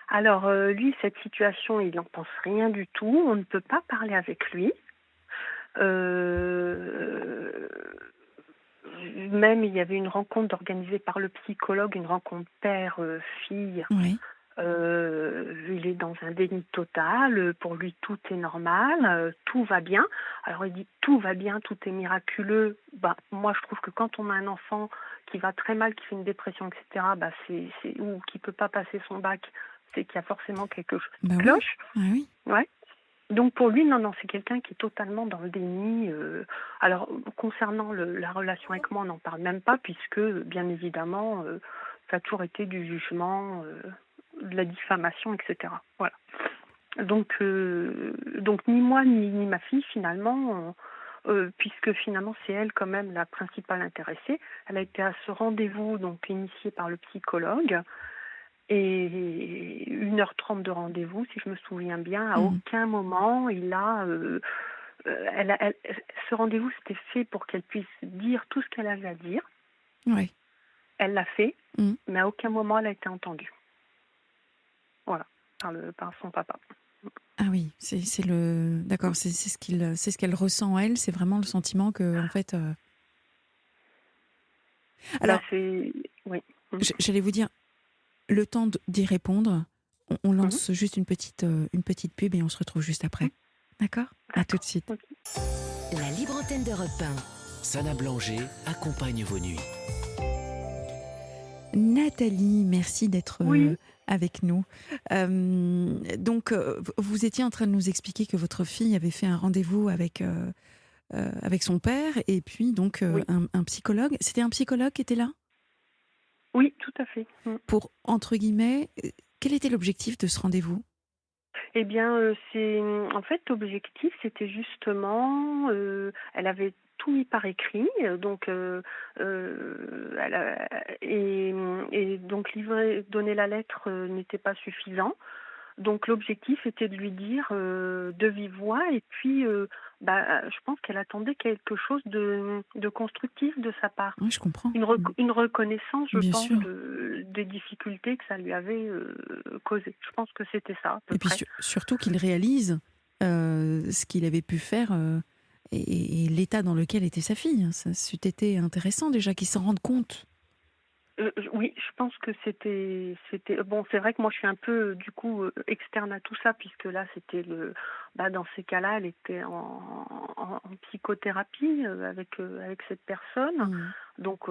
Alors, lui, cette situation, il n'en pense rien du tout. On ne peut pas parler avec lui. Euh, Même, il y avait une rencontre organisée par le psychologue, une rencontre père-fille. Oui. Il est dans un déni total. Pour lui, tout est normal, tout va bien. Alors, il dit tout va bien, tout est miraculeux. Bah, moi, je trouve que quand on a un enfant qui va très mal, qui fait une dépression, etc., ou qui peut pas passer son bac, c'est qu'il y a forcément quelque chose Bah qui oui. cloche. Ah oui. Ouais. Donc pour lui, non, c'est quelqu'un qui est totalement dans le déni. Alors concernant la relation avec moi, on n'en parle même pas, puisque bien évidemment, ça a toujours été du jugement, de la diffamation, etc. Voilà. Donc ni moi ni ma fille finalement, puisque finalement c'est elle quand même la principale intéressée. Elle a été à ce rendez-vous donc initié par le psychologue. Et 1h30 de rendez-vous, si je me souviens bien, à Mhm. aucun moment ce rendez-vous c'était fait pour qu'elle puisse dire tout ce qu'elle avait à dire. Ouais. Elle l'a fait, Mhm. mais à aucun moment elle a été entendue. Voilà, par son papa. Ah oui, c'est le... D'accord, c'est ce qu'elle ressent, elle. C'est vraiment le sentiment que, en fait... Alors, Oui. j'allais vous dire, le temps d'y répondre, on Mhm. lance juste une petite pub, et on se retrouve juste après. D'accord? À tout de D'accord. suite. Ok. La libre antenne d'Europe 1. Sana Blanger accompagne vos nuits. Nathalie, merci d'être Oui. avec nous. Donc, vous étiez en train de nous expliquer que votre fille avait fait un rendez-vous avec son père, et puis donc Oui. un psychologue. C'était un psychologue qui était là? Oui, tout à fait. Mm. Pour, entre guillemets, quel était l'objectif de ce rendez-vous? Eh bien, en fait, l'objectif, c'était justement, elle avait tout mis par écrit, donc elle a et donc donner la lettre, n'était pas suffisant. Donc l'objectif était de lui dire, de vive voix et puis, je pense qu'elle attendait quelque chose de constructif de sa part. Oui, je comprends. Une reconnaissance, je Bien pense, sûr. des difficultés que ça lui avait, causées. Je pense que c'était ça, à peu Et puis près. surtout qu'il réalise ce qu'il avait pu faire et l'état dans lequel était sa fille. Ça c'eût été intéressant déjà qu'il s'en rende compte. Oui, je pense que c'était bon, c'est vrai que moi je suis un peu, du coup, externe à tout ça puisque là c'était dans ces cas-là, elle était en psychothérapie, avec cette personne. Mm. Donc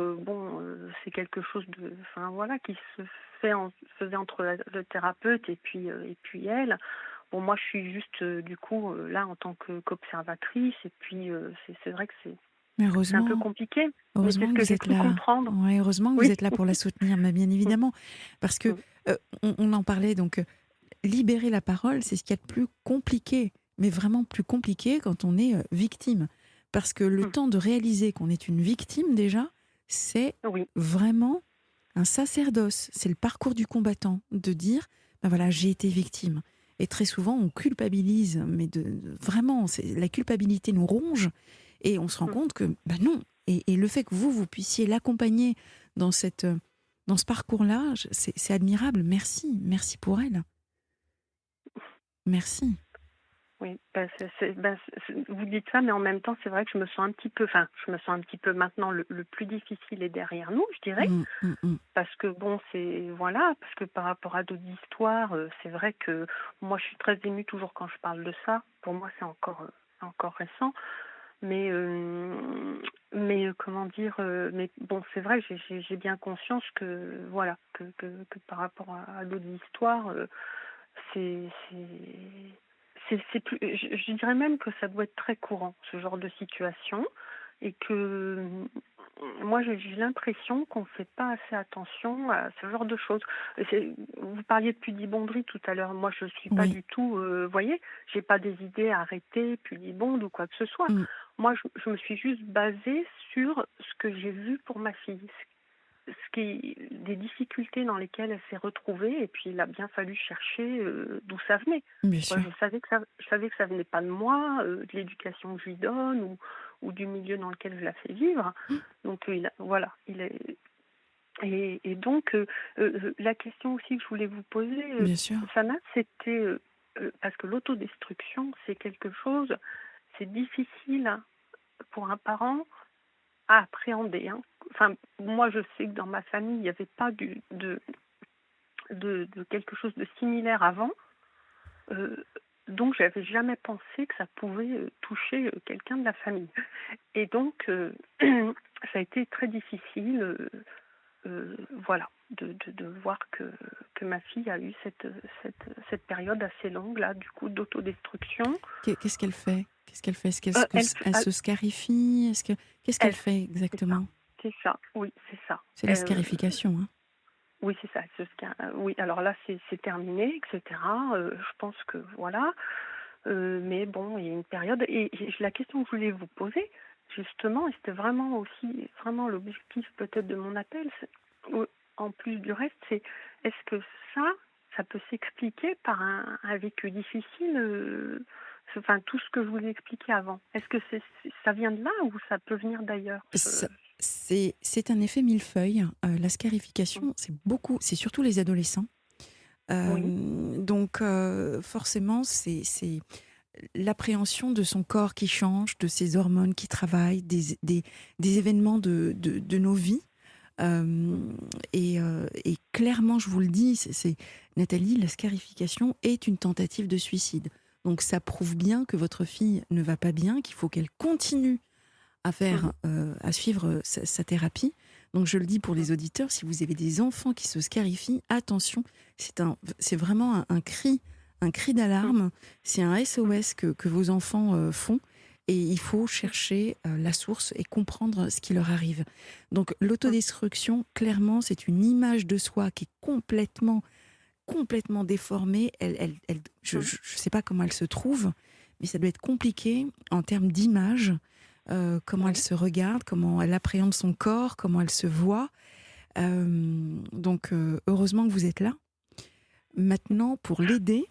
c'est quelque chose de enfin voilà, qui se faisait entre le thérapeute et puis elle. Bon, moi je suis juste, du coup, là en tant qu'observatrice et puis, c'est vrai que Mais c'est un peu compliqué, mais c'est ce heureusement que que vous j'ai êtes cru là. comprendre. Ouais, heureusement que vous Oui. êtes là pour la soutenir, mais bien évidemment. Parce que Mmh. on en parlait, donc libérer la parole, c'est ce qu'il y a de plus compliqué, mais vraiment plus compliqué quand on est victime. Parce que le Mmh. temps de réaliser qu'on est une victime déjà, c'est Oui. vraiment un sacerdoce. C'est le parcours du combattant, de dire, ben voilà, j'ai été victime. Et très souvent, on culpabilise, mais vraiment, la culpabilité nous ronge, et on se rend Mmh. compte que, ben non. Et le fait que vous puissiez l'accompagner dans dans ce parcours-là, c'est admirable. Merci pour elle. Merci. Oui, vous dites ça, mais en même temps, c'est vrai que je me sens un petit peu, enfin, je me sens un petit peu maintenant le plus difficile est derrière nous, je dirais, Mm, mm, mm. parce que bon, voilà, parce que par rapport à d'autres histoires, c'est vrai que moi, je suis très émue toujours quand je parle de ça. Pour moi, c'est encore récent, mais comment dire, mais bon, c'est vrai, j'ai bien conscience que voilà, que par rapport à d'autres histoires, c'est c'est plus je dirais même que ça doit être très courant, ce genre de situation et que, moi j'ai l'impression qu'on ne fait pas assez attention à ce genre de choses. Vous parliez de pudibonderie tout à l'heure. Moi je suis pas Oui. du tout, voyez, j'ai pas des idées arrêtées, pudibondes ou quoi que ce soit. Mm. Moi je me suis juste basée sur ce que j'ai vu pour ma fille, des difficultés dans lesquelles elle s'est retrouvée et puis il a bien fallu chercher, d'où ça venait. Bien Moi, sûr. je savais que ça venait pas de moi, de l'éducation que je lui donne ou du milieu dans lequel je la fais vivre. Donc voilà, il est et donc la question aussi que je voulais vous poser, Bien sûr. Sana, c'était, parce que l'autodestruction, c'est quelque chose, c'est difficile, hein, pour un parent à appréhender, hein. Enfin, moi, je sais que dans ma famille, il n'y avait pas de quelque chose de similaire avant. Euh, donc, j'avais jamais pensé que ça pouvait toucher quelqu'un de la famille. Et donc, ça a été très difficile, voilà, de voir que ma fille a eu cette période assez longue, là, du coup, d'autodestruction. Qu'est-ce qu'elle fait? Qu'est-ce qu'elle fait? Elle Elle, se scarifie? Qu'est-ce qu'elle elle, fait c'est ça, exactement? oui, c'est ça. C'est la scarification, hein? Oui, c'est ça. Oui, alors là, c'est terminé, etc. Je pense que voilà. Mais bon, il y a une période. Et la question que je voulais vous poser, justement, et c'était vraiment aussi vraiment l'objectif peut-être de mon appel, en plus du reste, c'est est-ce que ça peut s'expliquer par un vécu difficile, enfin tout ce que je vous ai expliqué avant. Est-ce que ça vient de là ou ça peut venir d'ailleurs? C'est un effet millefeuille. La scarification, c'est surtout les adolescents. Oui. Donc forcément, c'est l'appréhension de son corps qui change, de ses hormones qui travaillent, des événements de nos vies. Et clairement, je vous le dis, Nathalie, la scarification est une tentative de suicide. Donc ça prouve bien que votre fille ne va pas bien, qu'il faut qu'elle continue à à suivre sa thérapie. Donc je le dis pour les auditeurs, si vous avez des enfants qui se scarifient, attention, c'est vraiment un cri d'alarme, c'est un SOS que vos enfants font. et il faut chercher la source et comprendre ce qui leur arrive. Donc l'autodestruction, clairement, c'est une image de soi qui est complètement déformée. Je ne sais pas comment elle se trouve, mais ça doit être compliqué en termes d'image, comment elle se regarde, comment elle appréhende son corps, comment elle se voit. Donc heureusement que vous êtes là. Maintenant, pour l'aider,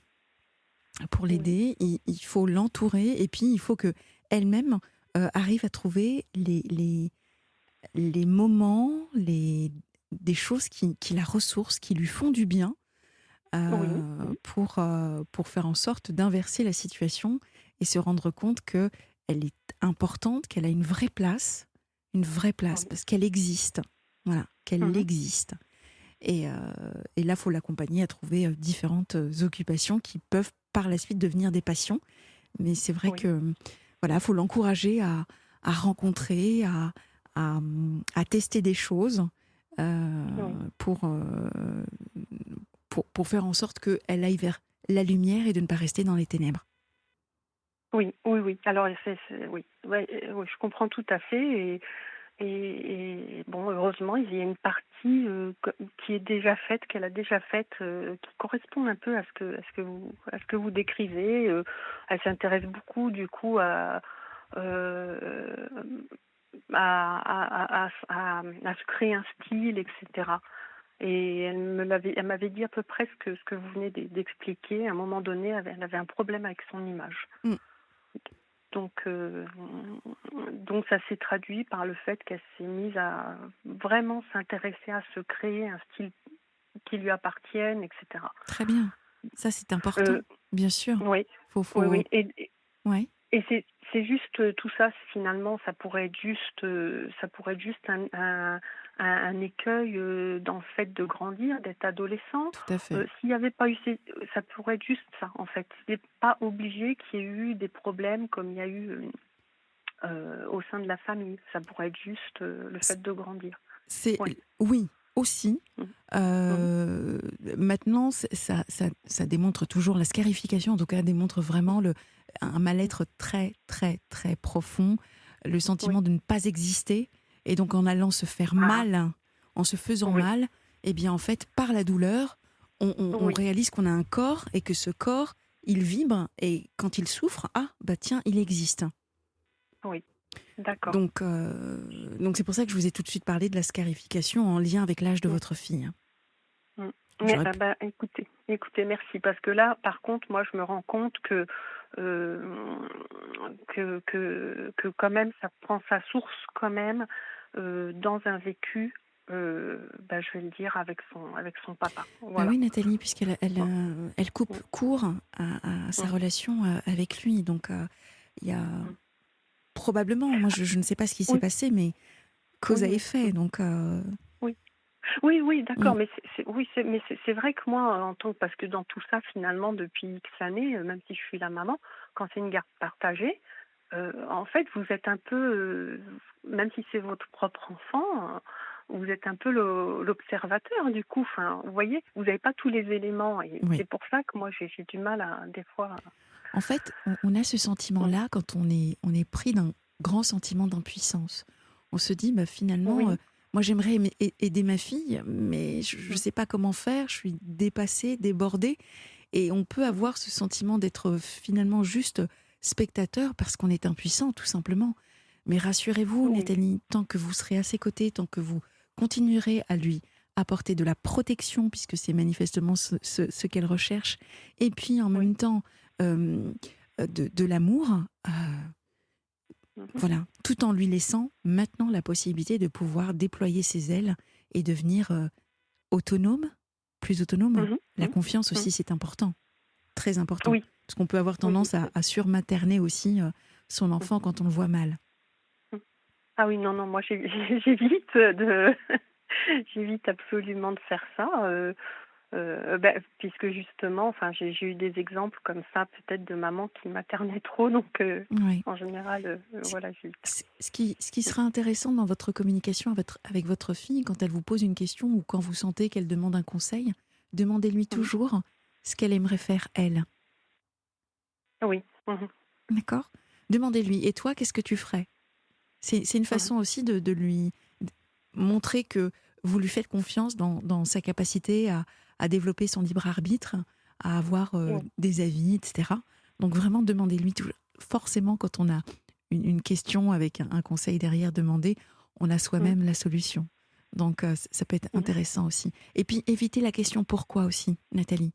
il faut l'entourer, et puis il faut que elle-même arrive à trouver les moments, des choses qui la ressourcent, qui lui font du bien, pour faire en sorte d'inverser la situation et se rendre compte qu'elle est importante, qu'elle a une vraie place, parce qu'elle existe. Voilà, qu'elle existe. Et là, il faut l'accompagner à trouver différentes occupations qui peuvent par la suite devenir des passions. Mais c'est vrai que voilà, faut l'encourager à rencontrer, à tester des choses pour faire en sorte qu'elle aille vers la lumière et de ne pas rester dans les ténèbres. Oui. Alors, oui, je comprends tout à fait. Et bon, heureusement, il y a une partie qui est déjà faite, qu'elle a déjà faite, qui correspond un peu à ce que vous décrivez. Elle s'intéresse beaucoup, du coup, à se créer un style, etc. Et elle m'avait dit à peu près ce que vous venez d'expliquer. À un moment donné, elle avait un problème avec son image. Donc ça s'est traduit par le fait qu'elle s'est mise à vraiment s'intéresser à se créer un style qui lui appartienne, etc. Très bien. Ça, c'est important, bien sûr. Oui. Oui. Et c'est juste tout ça, finalement, ça pourrait être juste un écueil dans le fait de grandir, d'être adolescent. Tout à fait. S'il n'y avait pas eu ça pourrait être juste ça, en fait. C'est pas obligé qu'il y ait eu des problèmes comme il y a eu au sein de la famille. Ça pourrait être juste le fait de grandir. Oui, aussi. Maintenant, ça démontre toujours, la scarification en tout cas démontre vraiment un mal-être très très très profond, le sentiment de ne pas exister, et donc en allant se faire mal, en se faisant mal, et bien en fait par la douleur, on réalise qu'on a un corps et que ce corps il vibre, et quand il souffre, tiens, il existe. Oui. D'accord. Donc c'est pour ça que je vous ai tout de suite parlé de la scarification en lien avec l'âge de votre fille. Écoutez, merci, parce que là, par contre, moi, je me rends compte que quand même, ça prend sa source quand même dans un vécu, je vais le dire, avec son papa. Voilà. Oui, Nathalie, puisqu'elle elle coupe court à sa relation avec lui, donc il y a probablement, moi je ne sais pas ce qui s'est passé, mais cause à effet, donc. Oui, d'accord, mais c'est vrai que moi, parce que dans tout ça, finalement, depuis X années, même si je suis la maman, quand c'est une garde partagée, en fait, vous êtes un peu, même si c'est votre propre enfant, vous êtes un peu l'observateur, du coup. Enfin, vous voyez, vous n'avez pas tous les éléments, et c'est pour ça que moi, j'ai du mal des fois. En fait, on a ce sentiment-là quand on est pris d'un grand sentiment d'impuissance. On se dit, finalement, moi j'aimerais aider ma fille, mais je ne sais pas comment faire, je suis dépassée, débordée. Et on peut avoir ce sentiment d'être finalement juste spectateur parce qu'on est impuissant, tout simplement. Mais rassurez-vous, Nathalie, tant que vous serez à ses côtés, tant que vous continuerez à lui apporter de la protection, puisque c'est manifestement ce qu'elle recherche, et puis en même temps de l'amour, voilà, tout en lui laissant maintenant la possibilité de pouvoir déployer ses ailes et devenir autonome, plus autonome. La confiance aussi, c'est important, très important, parce qu'on peut avoir tendance à surmaterner aussi son enfant quand on le voit mal. Ah oui, non, moi j'évite j'évite absolument de faire ça. Puisque justement, j'ai eu des exemples comme ça, peut-être de mamans qui maternaient trop, donc en général, voilà. Ce qui sera intéressant dans votre communication avec votre fille, quand elle vous pose une question ou quand vous sentez qu'elle demande un conseil, demandez-lui toujours ce qu'elle aimerait faire elle. Oui. D'accord ? Demandez-lui, et toi, qu'est-ce que tu ferais? C'est une façon aussi de lui montrer que vous lui faites confiance dans sa capacité à développer son libre arbitre, à avoir des avis, etc. Donc vraiment, demandez-lui tout. Forcément, quand on a une question avec un conseil derrière demandé, on a soi-même la solution. Donc ça peut être intéressant aussi. Et puis évitez la question pourquoi aussi, Nathalie.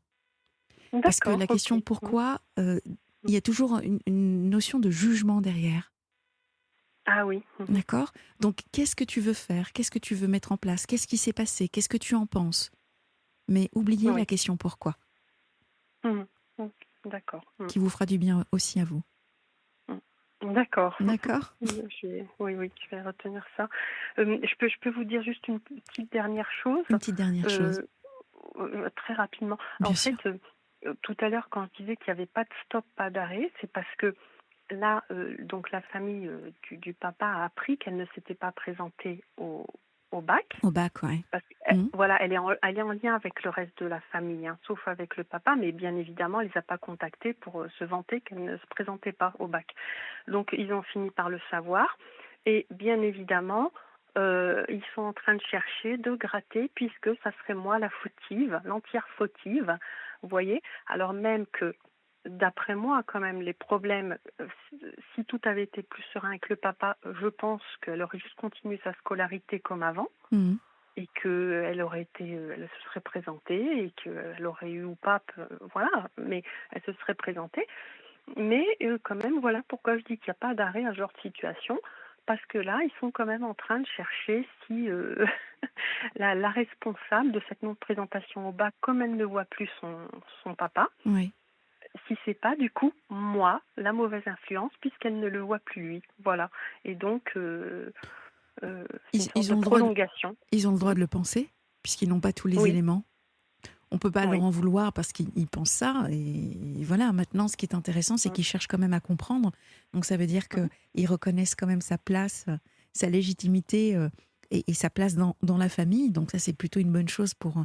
Parce que la question pourquoi, il y a toujours une notion de jugement derrière. Ah oui. D'accord? Donc, qu'est-ce que tu veux faire? Qu'est-ce que tu veux mettre en place? Qu'est-ce qui s'est passé? Qu'est-ce que tu en penses? Mais oubliez la question pourquoi. D'accord. Qui vous fera du bien aussi à vous. D'accord. D'accord? Oui, je vais retenir ça. Je peux vous dire juste une petite dernière chose. Une petite dernière chose. Très rapidement. Bien En sûr. fait, tout à l'heure, quand je disais qu'il n'y avait pas de stop, pas d'arrêt, c'est parce que là, donc la famille du papa a appris qu'elle ne s'était pas présentée au bac. Au bac, oui. Parce que, voilà, elle est en lien avec le reste de la famille, hein, sauf avec le papa, mais bien évidemment, elle ne les a pas contactés pour se vanter qu'elle ne se présentait pas au bac. Donc, ils ont fini par le savoir. Et bien évidemment, ils sont en train de chercher, de gratter, puisque ça serait moi la fautive, l'entière fautive, vous voyez. Alors même que, d'après moi, quand même, les problèmes, si tout avait été plus serein avec le papa, je pense qu'elle aurait juste continué sa scolarité comme avant. Et qu'elle elle se serait présentée et qu'elle aurait eu ou pas, voilà, mais elle se serait présentée. Mais quand même, voilà pourquoi je dis qu'il n'y a pas d'arrêt à ce genre de situation, parce que là, ils sont quand même en train de chercher si la responsable de cette non-présentation au bac, comme elle ne voit plus son papa, si c'est pas du coup moi, la mauvaise influence, puisqu'elle ne le voit plus lui. Voilà. Et donc... ils ont le droit de le penser, puisqu'ils n'ont pas tous les éléments. On ne peut pas leur en vouloir parce qu'ils pensent ça. Et voilà, maintenant, ce qui est intéressant, c'est qu'ils cherchent quand même à comprendre. Donc, ça veut dire qu'ils reconnaissent quand même sa place, sa légitimité et sa place dans la famille. Donc, ça, c'est plutôt une bonne chose pour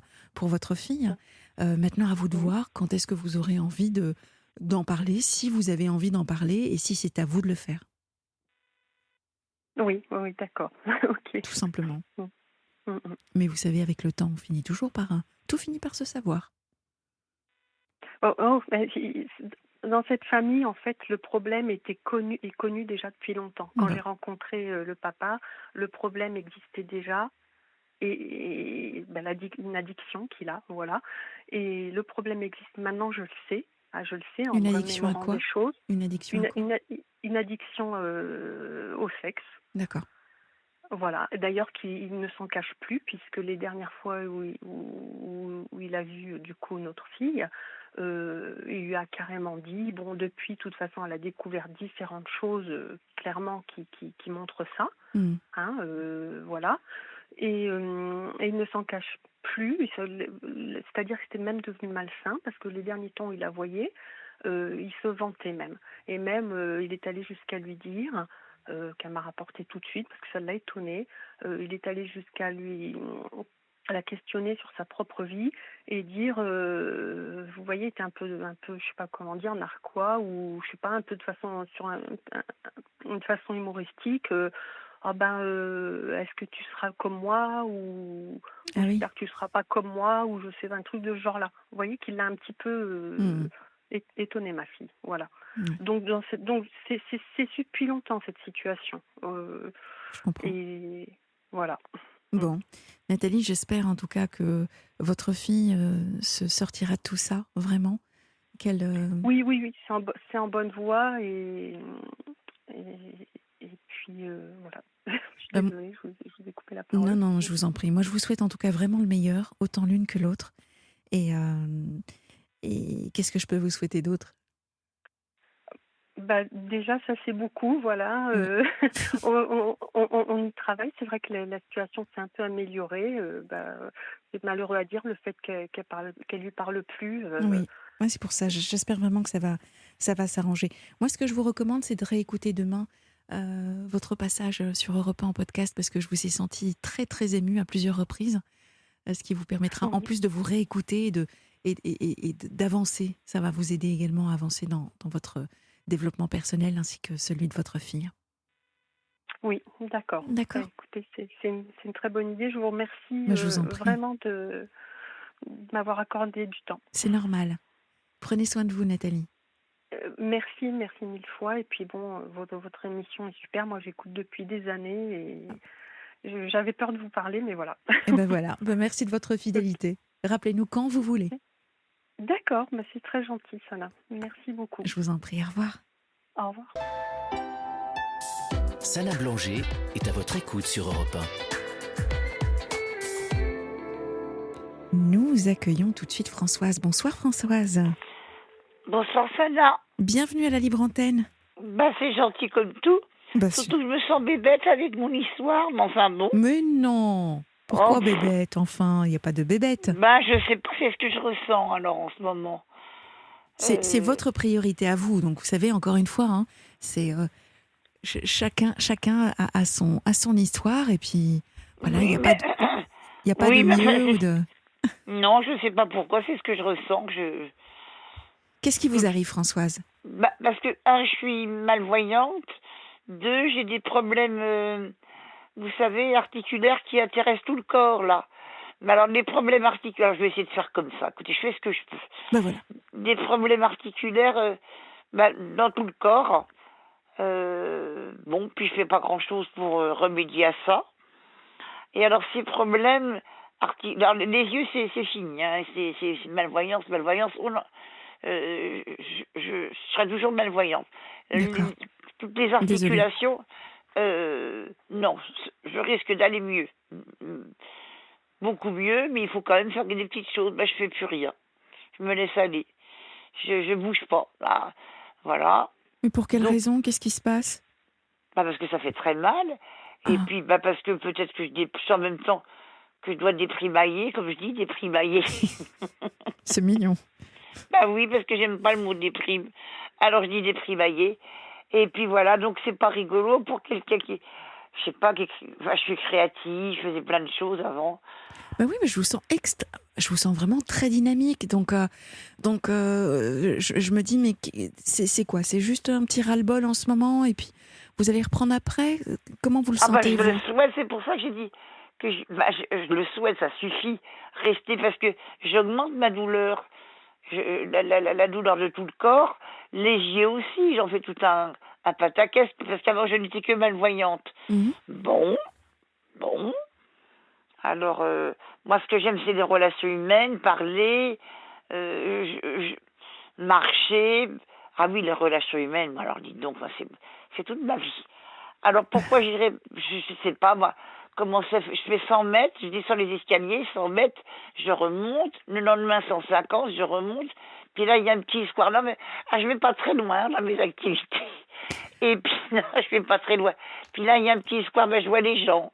votre fille. Maintenant, à vous de voir quand est-ce que vous aurez envie d'en parler, si vous avez envie d'en parler et si c'est à vous de le faire. Oui, d'accord. Okay. Tout simplement. Mais vous savez, avec le temps, on finit toujours tout finit par se savoir. Dans cette famille, en fait, le problème est connu déjà depuis longtemps. Quand j'ai rencontré le papa, le problème existait déjà. Et une addiction qu'il a, voilà. Et le problème existe maintenant, je le sais. Je le sais en une addiction à quoi? Des choses. Une addiction à quoi? Une addiction au sexe. D'accord. Voilà. D'ailleurs, qu'il ne s'en cache plus, puisque les dernières fois où il a vu du coup notre fille, il lui a carrément dit, bon, depuis, de toute façon, elle a découvert différentes choses clairement qui montrent ça. Voilà. Et il ne s'en cache plus, c'est-à-dire que c'était même devenu malsain, parce que les derniers temps où il la voyait, il se vantait même. Et même, il est allé jusqu'à lui dire, qu'elle m'a rapporté tout de suite, parce que ça l'a étonné, il est allé jusqu'à la questionner sur sa propre vie et dire, vous voyez, était un peu, je sais pas comment dire, narquois, ou je sais pas, un peu de façon, sur une façon humoristique, est-ce que tu seras comme moi, ou j'espère que tu seras pas comme moi, ou je sais, un truc de ce genre-là. Vous voyez qu'il l'a un petit peu étonné, ma fille. Voilà. Donc c'est depuis longtemps cette situation. Je comprends. Et voilà. Bon, Nathalie, j'espère en tout cas que votre fille se sortira de tout ça, vraiment. Oui, c'est en bonne voie et puis voilà. Je suis désolée, je vous ai coupé la parole. Non, je vous en prie. Moi, je vous souhaite en tout cas vraiment le meilleur, autant l'une que l'autre. Et qu'est-ce que je peux vous souhaiter d'autre? Déjà, ça c'est beaucoup, voilà. On y travaille. C'est vrai que la situation s'est un peu améliorée. C'est malheureux à dire le fait qu'elle lui parle plus. Oui, c'est pour ça. J'espère vraiment que ça va s'arranger. Moi, ce que je vous recommande, c'est de réécouter demain votre passage sur Europe 1 en podcast, parce que je vous ai senti très très émue à plusieurs reprises, ce qui vous permettra en plus de vous réécouter et d'avancer. Ça va vous aider également à avancer dans votre développement personnel ainsi que celui de votre fille. Oui, d'accord. D'accord. Écoutez, c'est une très bonne idée. Je vous remercie Je vous en prie. vraiment de m'avoir accordé du temps. C'est normal. Prenez soin de vous, Nathalie. Merci mille fois. Et puis bon, votre émission est super. Moi, j'écoute depuis des années et j'avais peur de vous parler, mais voilà. Et ben voilà. Merci de votre fidélité. Rappelez-nous quand vous voulez. D'accord, c'est très gentil, Sana. Merci beaucoup. Je vous en prie. Au revoir. Au revoir. Sana Blanger est à votre écoute sur Europe 1. Nous accueillons tout de suite Françoise. Bonsoir Françoise. Bonsoir Sana. Bienvenue à la Libre Antenne. C'est gentil comme tout. Surtout que je me sens bébête avec mon histoire, mais enfin bon. Mais non. Pourquoi bébête? Enfin, il n'y a pas de bébête. Je sais pas, c'est ce que je ressens alors en ce moment. C'est votre priorité à vous. Donc vous savez, encore une fois, c'est chacun a son histoire et puis voilà, il n'y a pas de mieux ou de... Non, je sais pas pourquoi, c'est ce que je ressens. Qu'est-ce qui vous arrive, Françoise? Parce que, un, je suis malvoyante. Deux, j'ai des problèmes, vous savez, articulaires qui intéressent tout le corps, là. Mais alors, les problèmes articulaires, je vais essayer de faire comme ça. Écoutez, je fais ce que je peux. Voilà. Des problèmes articulaires dans tout le corps. Puis je fais pas grand-chose pour remédier à ça. Et alors, ces problèmes... Alors, les yeux, c'est fini. Hein. C'est malvoyance. Oh non. Je serai toujours malvoyante. Toutes les articulations, non, je risque d'aller mieux. Beaucoup mieux, mais il faut quand même faire des petites choses. Je fais plus rien. Je me laisse aller. Je bouge pas. Là, voilà. Mais pour quelle raison? Qu'est-ce qui se passe? Parce que ça fait très mal. Et puis, parce que peut-être que je sens en même temps que je dois déprimailler, comme je dis, déprimailler. C'est mignon. Oui, parce que j'aime pas le mot déprime. Alors je dis déprimailler. Et puis voilà, donc c'est pas rigolo pour quelqu'un qui... Je sais pas, je suis créative, je faisais plein de choses avant. Oui, mais je vous sens vraiment très dynamique. Donc, je me dis, mais c'est quoi? C'est juste un petit ras-le-bol en ce moment et puis vous allez reprendre après? Comment vous le sentez? Je le souhaite, c'est pour ça que j'ai dit que je le souhaite, ça suffit. Rester, parce que j'augmente ma douleur. La douleur de tout le corps, les yeux aussi, j'en fais tout un pataquès, parce qu'avant je n'étais que malvoyante. Mmh. Bon. Alors, moi ce que j'aime c'est les relations humaines, parler, marcher. Ah oui, les relations humaines, alors dites donc, c'est toute ma vie. Alors pourquoi j'irais, je sais pas moi, comment ça fait, je fais 100 mètres, je descends les escaliers, 100 mètres, je remonte, le lendemain 150, je remonte, puis là il y a un petit square, là, mais je vais pas très loin dans mes activités, et puis là je vais pas très loin, puis là il y a un petit square, je vois les gens,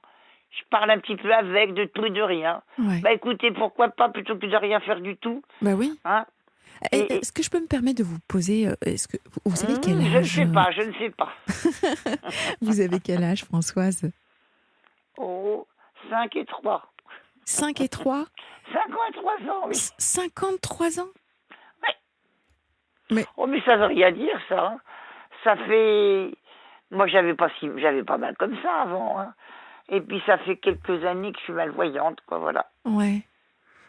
je parle un petit peu avec, de tout et de rien, écoutez, pourquoi pas, plutôt que de rien faire du tout, oui. Hein. Est-ce que je peux me permettre de vous poser, est-ce que vous savez quel âge? Je ne sais pas. Vous avez quel âge, Françoise? 5 et 3. 5 et 3? 53 ans, oui. 53 ans? Oui. Mais ça veut rien dire, ça. Hein. Ça fait... Moi, j'avais pas mal comme ça avant. Hein. Et puis, ça fait quelques années que je suis malvoyante, quoi, voilà. Ouais.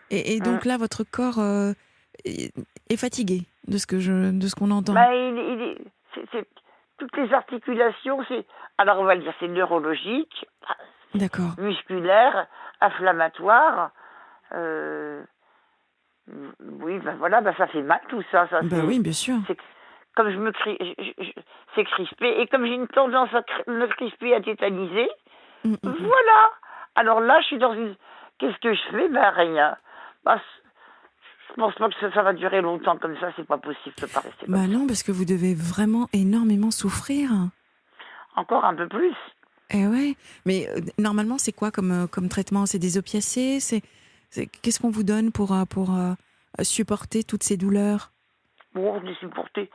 Et donc là, votre corps est fatigué de ce qu'on entend? C'est toutes les articulations, alors on va le dire, c'est neurologique, d'accord, musculaire, inflammatoire. Oui, ça fait mal tout ça. Oui, bien sûr. Comme c'est crispé, et comme j'ai une tendance à me crisper, à tétaniser, voilà. Alors là, je suis dans une... Qu'est-ce que je fais? Rien. Je pense pas que ça va durer longtemps comme ça, c'est pas possible, ça paraît. Non, parce que vous devez vraiment énormément souffrir. Encore un peu plus. Eh ouais, mais normalement, c'est quoi comme traitement? C'est des opiacés? Qu'est-ce qu'on vous donne pour supporter toutes ces douleurs? Bon, je les supporter.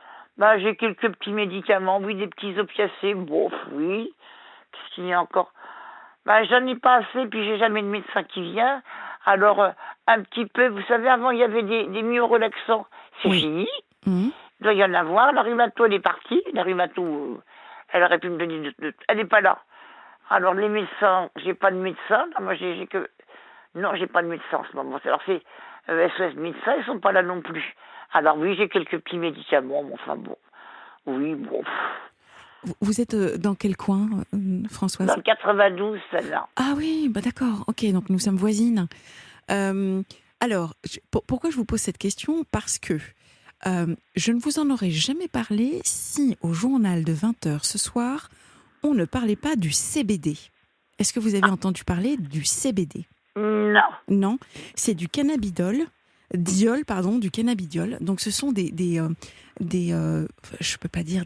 J'ai quelques petits médicaments, oui, des petits opiacés, oui. Qu'est-ce qu'il y a encore? J'en ai pas assez, puis j'ai jamais de médecin qui vient. Alors, un petit peu, vous savez, avant, il y avait des myorelaxants. C'est fini. Il doit y en avoir. La rhumato, elle est partie. La rhumato, elle aurait pu me donner elle n'est pas là. Alors, les médecins, j'ai pas de médecin. Non, moi, j'ai que... Non, j'ai pas de médecin en ce moment. Alors, c'est SOS médecins, ils sont pas là non plus. Alors, oui, j'ai quelques petits médicaments, mais enfin, bon. Oui, bon. Vous êtes dans quel coin, Françoise? Dans le 92, celle-là. Ah oui, bah d'accord. Ok, donc nous sommes voisines. Alors, pourquoi je vous pose cette question? Parce que je ne vous en aurais jamais parlé si, au journal de 20h ce soir, on ne parlait pas du CBD. Est-ce que vous avez entendu parler du CBD? Non. Non, c'est du cannabidiol. Du cannabidiol. Donc, ce sont je peux pas dire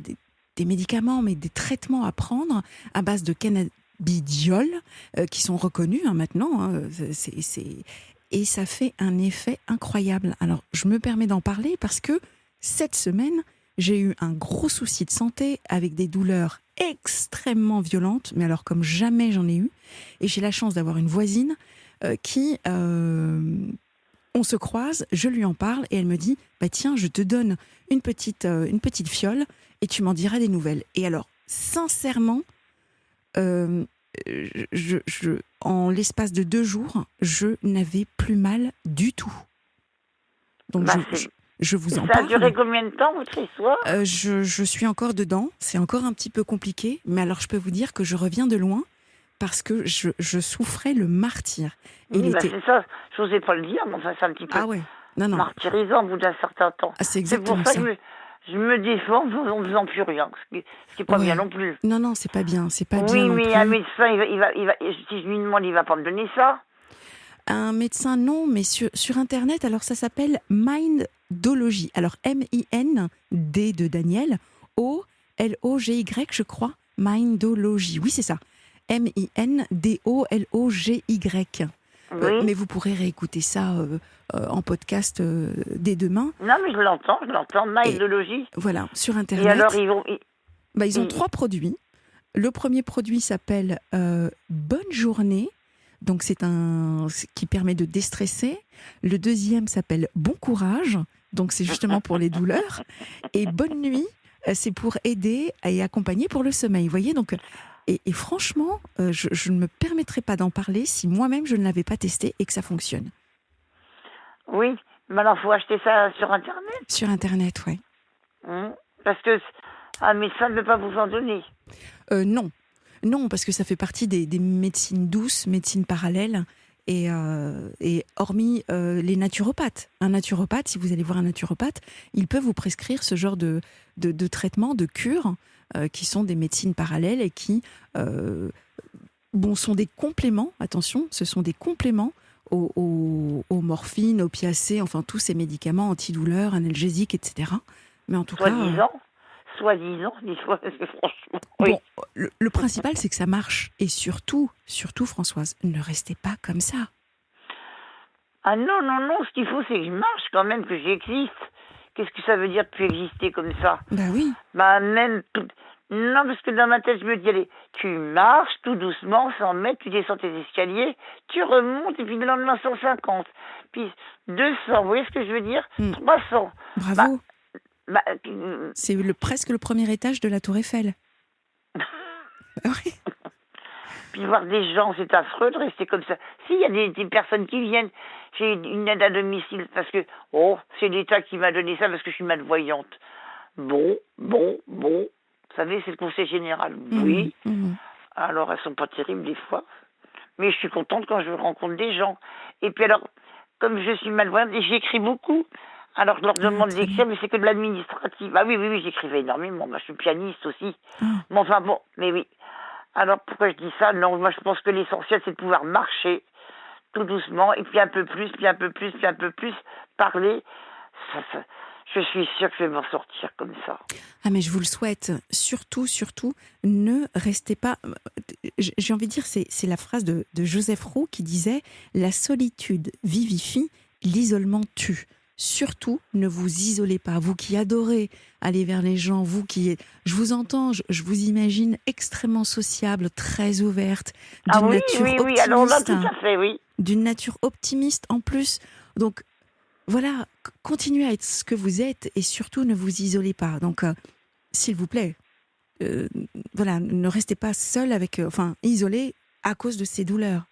des médicaments, mais des traitements à prendre à base de cannabidiol qui sont reconnus maintenant. Hein, et ça fait un effet incroyable. Alors, je me permets d'en parler parce que cette semaine, j'ai eu un gros souci de santé avec des douleurs extrêmement violentes, mais alors comme jamais j'en ai eu. Et j'ai la chance d'avoir une voisine qui... on se croise, je lui en parle et elle me dit bah tiens, je te donne une petite fiole et tu m'en diras des nouvelles. Et alors, sincèrement, en l'espace de 2 jours, je n'avais plus mal du tout. Donc je vous en parle. Ça a duré combien de temps, votre histoire? Je suis encore dedans, c'est encore un petit peu compliqué, mais alors je peux vous dire que je reviens de loin parce que je souffrais le martyre. Oui, c'est ça, je n'osais pas le dire, mais enfin, c'est un petit peu non. martyrisant au bout d'un certain temps. Ah, c'est exactement pour ça. Que je me défends en ne faisant plus rien, ce qui n'est pas bien non plus. Non, c'est pas bien, c'est pas bien Oui, non mais plus. un médecin, si je lui demande, il ne va pas me donner ça. Un médecin, non, mais sur Internet, alors ça s'appelle Mindology. Alors M-I-N-D de Daniel, O-L-O-G-Y, je crois. Mindology, oui, c'est ça. M-I-N-D-O-L-O-G-Y. Oui. Mais vous pourrez réécouter ça en podcast dès demain. Non, mais je l'entends, Mindology. Voilà, sur Internet. Et alors, ils ont 3 produits. Le premier produit s'appelle Bonne Journée. Donc, c'est qui permet de déstresser. Le deuxième s'appelle Bon Courage. Donc, c'est justement pour les douleurs. Et Bonne Nuit, c'est pour aider et accompagner pour le sommeil. Vous voyez, donc... Et franchement, je ne me permettrai pas d'en parler si moi-même je ne l'avais pas testé et que ça fonctionne. Oui, mais alors il faut acheter ça sur Internet. Sur Internet, oui. Parce que un médecin ne peut pas vous en donner. Non, parce que ça fait partie des médecines douces, médecines parallèles. Et hormis les naturopathes. Un naturopathe, si vous allez voir un naturopathe, il peut vous prescrire ce genre de traitement, de cure, qui sont des médecines parallèles et qui sont des compléments, attention, ce sont des compléments aux morphines, opiacés, enfin tous ces médicaments antidouleurs, analgésiques, etc. Mais en tout cas... Soi-disant, parce que franchement... Oui. Bon, le principal, c'est que ça marche. Et surtout, Françoise, ne restez pas comme ça. Ah non, ce qu'il faut, c'est que je marche quand même, que j'existe. Qu'est-ce que ça veut dire de plus exister comme ça? Bah oui. Même... Non, parce que dans ma tête, je me dis, allez, tu marches tout doucement, 100 mètres, tu descends tes escaliers, tu remontes, et puis le lendemain, 150. Puis 200, vous voyez ce que je veux dire? 300. Bravo. C'est presque le premier étage de la Tour Eiffel. Oui. Puis voir des gens, c'est affreux de rester comme ça. Si, il y a des personnes qui viennent, j'ai une aide à domicile, parce que, c'est l'État qui m'a donné ça, parce que je suis malvoyante. Bon. Vous savez, c'est le conseil général. Oui. Alors, elles sont pas terribles des fois. Mais je suis contente quand je rencontre des gens. Et puis alors, comme je suis malvoyante, j'écris beaucoup. Alors, je leur demande d'écrire, mais c'est que de l'administratif. Ah oui, j'écrivais énormément. Moi, je suis pianiste aussi. Mais enfin, bon, mais oui. Alors, pourquoi je dis ça? Non, moi, je pense que l'essentiel, c'est de pouvoir marcher tout doucement, et puis un peu plus, parler. Je suis sûre que je vais m'en sortir comme ça. Ah, mais je vous le souhaite. Surtout, ne restez pas... J'ai envie de dire, c'est la phrase de Joseph Roux qui disait « La solitude vivifie, l'isolement tue ». Surtout, ne vous isolez pas. Vous qui adorez aller vers les gens, vous qui... Je vous entends, je vous imagine extrêmement sociable, très ouverte, d'une nature optimiste. Alors là, tout à fait, oui. D'une nature optimiste en plus. Donc, voilà, continuez à être ce que vous êtes et surtout ne vous isolez pas. Donc, s'il vous plaît, voilà, ne restez pas seul isolé à cause de ces douleurs.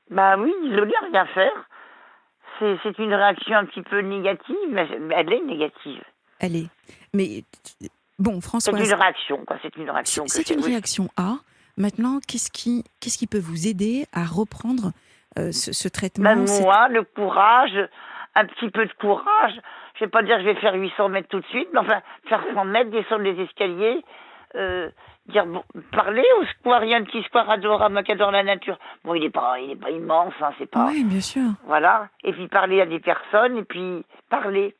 Bah oui, isolé, rien faire. C'est une réaction un petit peu négative, mais elle est négative. Elle est. Mais bon, C'est Françoise, une réaction, quoi. C'est une réaction. c'est une réaction A. Maintenant, qu'est-ce qui peut vous aider à reprendre ce traitement Même moi, le courage, un petit peu de courage. Je vais pas dire que je vais faire 800 mètres tout de suite, mais enfin, faire 100 mètres, descendre les escaliers, parler au square, il y a un petit square adorable qui adore la nature. Bon, il est pas immense, hein, c'est pas... Oui, bien sûr. Voilà. Et puis parler à des personnes, et puis parler.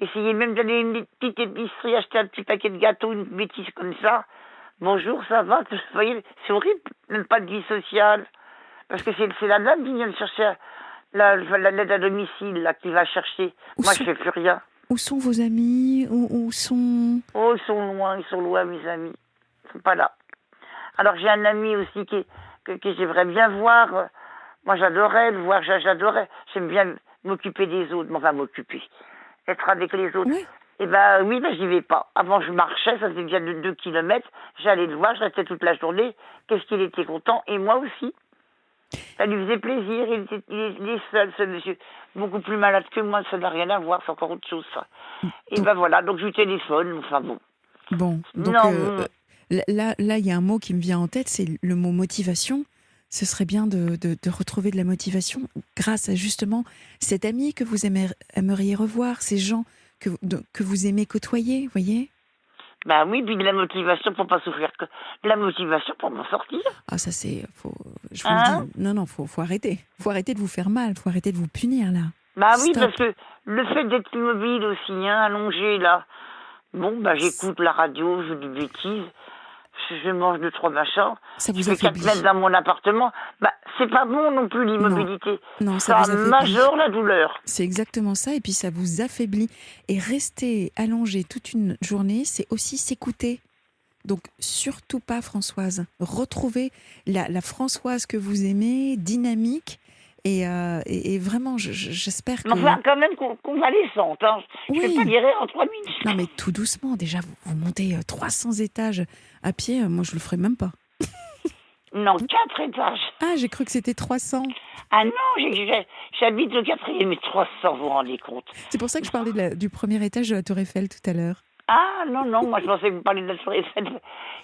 Essayez même d'aller à une petite épicerie, acheter un petit paquet de gâteaux, une bêtise comme ça. Bonjour, ça va? Vous voyez, c'est horrible, même pas de vie sociale. Parce que c'est la dame qui vient de chercher l'aide à domicile, là, qui va chercher. Moi, je fais plus rien. Où sont vos amis? Où sont... Oh, ils sont loin, mes amis. Ils sont pas là. Alors, j'ai un ami aussi que j'aimerais bien voir. Moi, j'adorais le voir, j'adorais. J'aime bien m'occuper des autres. Enfin, m'occuper. Être avec les autres. Oui. Eh ben, oui, j'y vais pas. Avant, je marchais, ça faisait bien de 2 kilomètres. J'allais le voir, je restais toute la journée. Qu'est-ce qu'il était content. Et moi aussi. Ça lui faisait plaisir. Il est seul, ce monsieur. Beaucoup plus malade que moi, ça n'a rien à voir. C'est encore autre chose, ça. Et ben voilà, donc je lui téléphone. Enfin bon. Bon, donc là, il y a un mot qui me vient en tête, c'est le mot motivation. Ce serait bien de retrouver de la motivation grâce à justement cet ami que vous aimeriez revoir, ces gens que vous aimez côtoyer, voyez? Bah oui, puis de la motivation pour pas souffrir, de la motivation pour m'en sortir. Ah ça je vous le dis, non, faut arrêter. Faut arrêter de vous faire mal, faut arrêter de vous punir là. Bah oui, Stop. parce que le fait d'être immobile aussi, allongé là, bon, bah j'écoute la radio, je dis bêtises, je mange 2-3 machins, Ça vous je fais 4 affaiblit. mètres dans mon appartement, bah c'est pas bon non plus l'immobilité. Non, ça vous affaiblit. Majore la douleur. C'est exactement ça, et puis ça vous affaiblit. Et rester allongé toute une journée, c'est aussi s'écouter. Donc surtout pas Françoise. Retrouvez la Françoise que vous aimez, dynamique, et vraiment, j'espère que... Mais enfin, quand même convalescente, hein. Je Oui. peux pas guérir en 3 minutes. Non mais tout doucement, déjà vous montez 300 étages à pied, moi je le ferais même pas. Non, 4 étages. Ah, j'ai cru que c'était 300. Ah non, j'habite au 4e, mais 300, vous vous rendez compte? C'est pour ça que je parlais du premier étage de la Tour Eiffel tout à l'heure. Ah non, moi je pensais que vous parliez de la Tour Eiffel.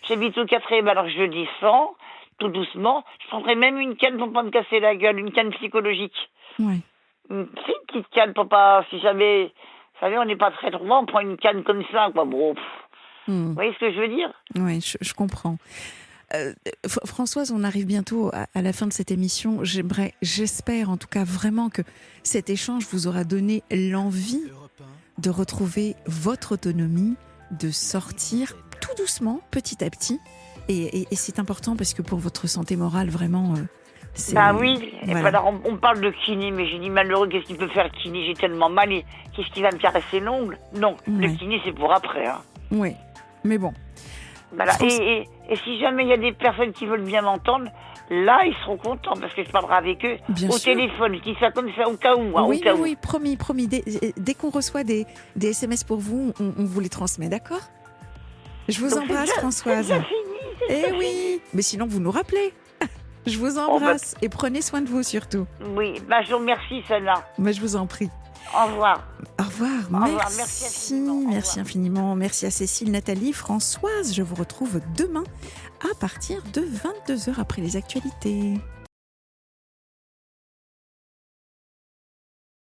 J'habite au 4e, alors je descends, tout doucement. Je prendrais même une canne pour pas me casser la gueule, une canne psychologique. Ouais. C'est une petite canne pour pas, si jamais, vous savez, on n'est pas très droit, on prend une canne comme ça, quoi. Bon, vous voyez ce que je veux dire? Oui, je comprends. Françoise, on arrive bientôt à la fin de cette émission. J'espère en tout cas vraiment que cet échange vous aura donné l'envie de retrouver votre autonomie, de sortir tout doucement, petit à petit. Et c'est important parce que pour votre santé morale, vraiment, c'est... Bah oui, Voilà. et puis alors on parle de kiné, mais j'ai dit malheureux, qu'est-ce qu'il peut faire le kiné? J'ai tellement mal, et qu'est-ce qu'il va me caresser l'ongle? Non, le Ouais. kiné c'est pour après, hein. Oui, mais bon. Voilà. France- Et si jamais il y a des personnes qui veulent bien m'entendre, là, ils seront contents parce que je parlerai avec eux Bien au sûr. téléphone. Je dis ça comme ça au cas où. Au Oui, cas oui, où. oui, promis. Dès qu'on reçoit des SMS pour vous, on vous les transmet, d'accord? Je vous Donc, embrasse, c'est Françoise. déjà fini, c'est Eh déjà oui, mais sinon vous nous rappelez. Je vous embrasse et prenez soin de vous surtout. fini. Oui, bah, je vous remercie, Sana. Mais je vous en prie. Au revoir. Au revoir. Au revoir, merci infiniment, au Merci revoir. infiniment. Merci à Cécile, Nathalie, Françoise. Je vous retrouve demain à partir de 22h après les actualités.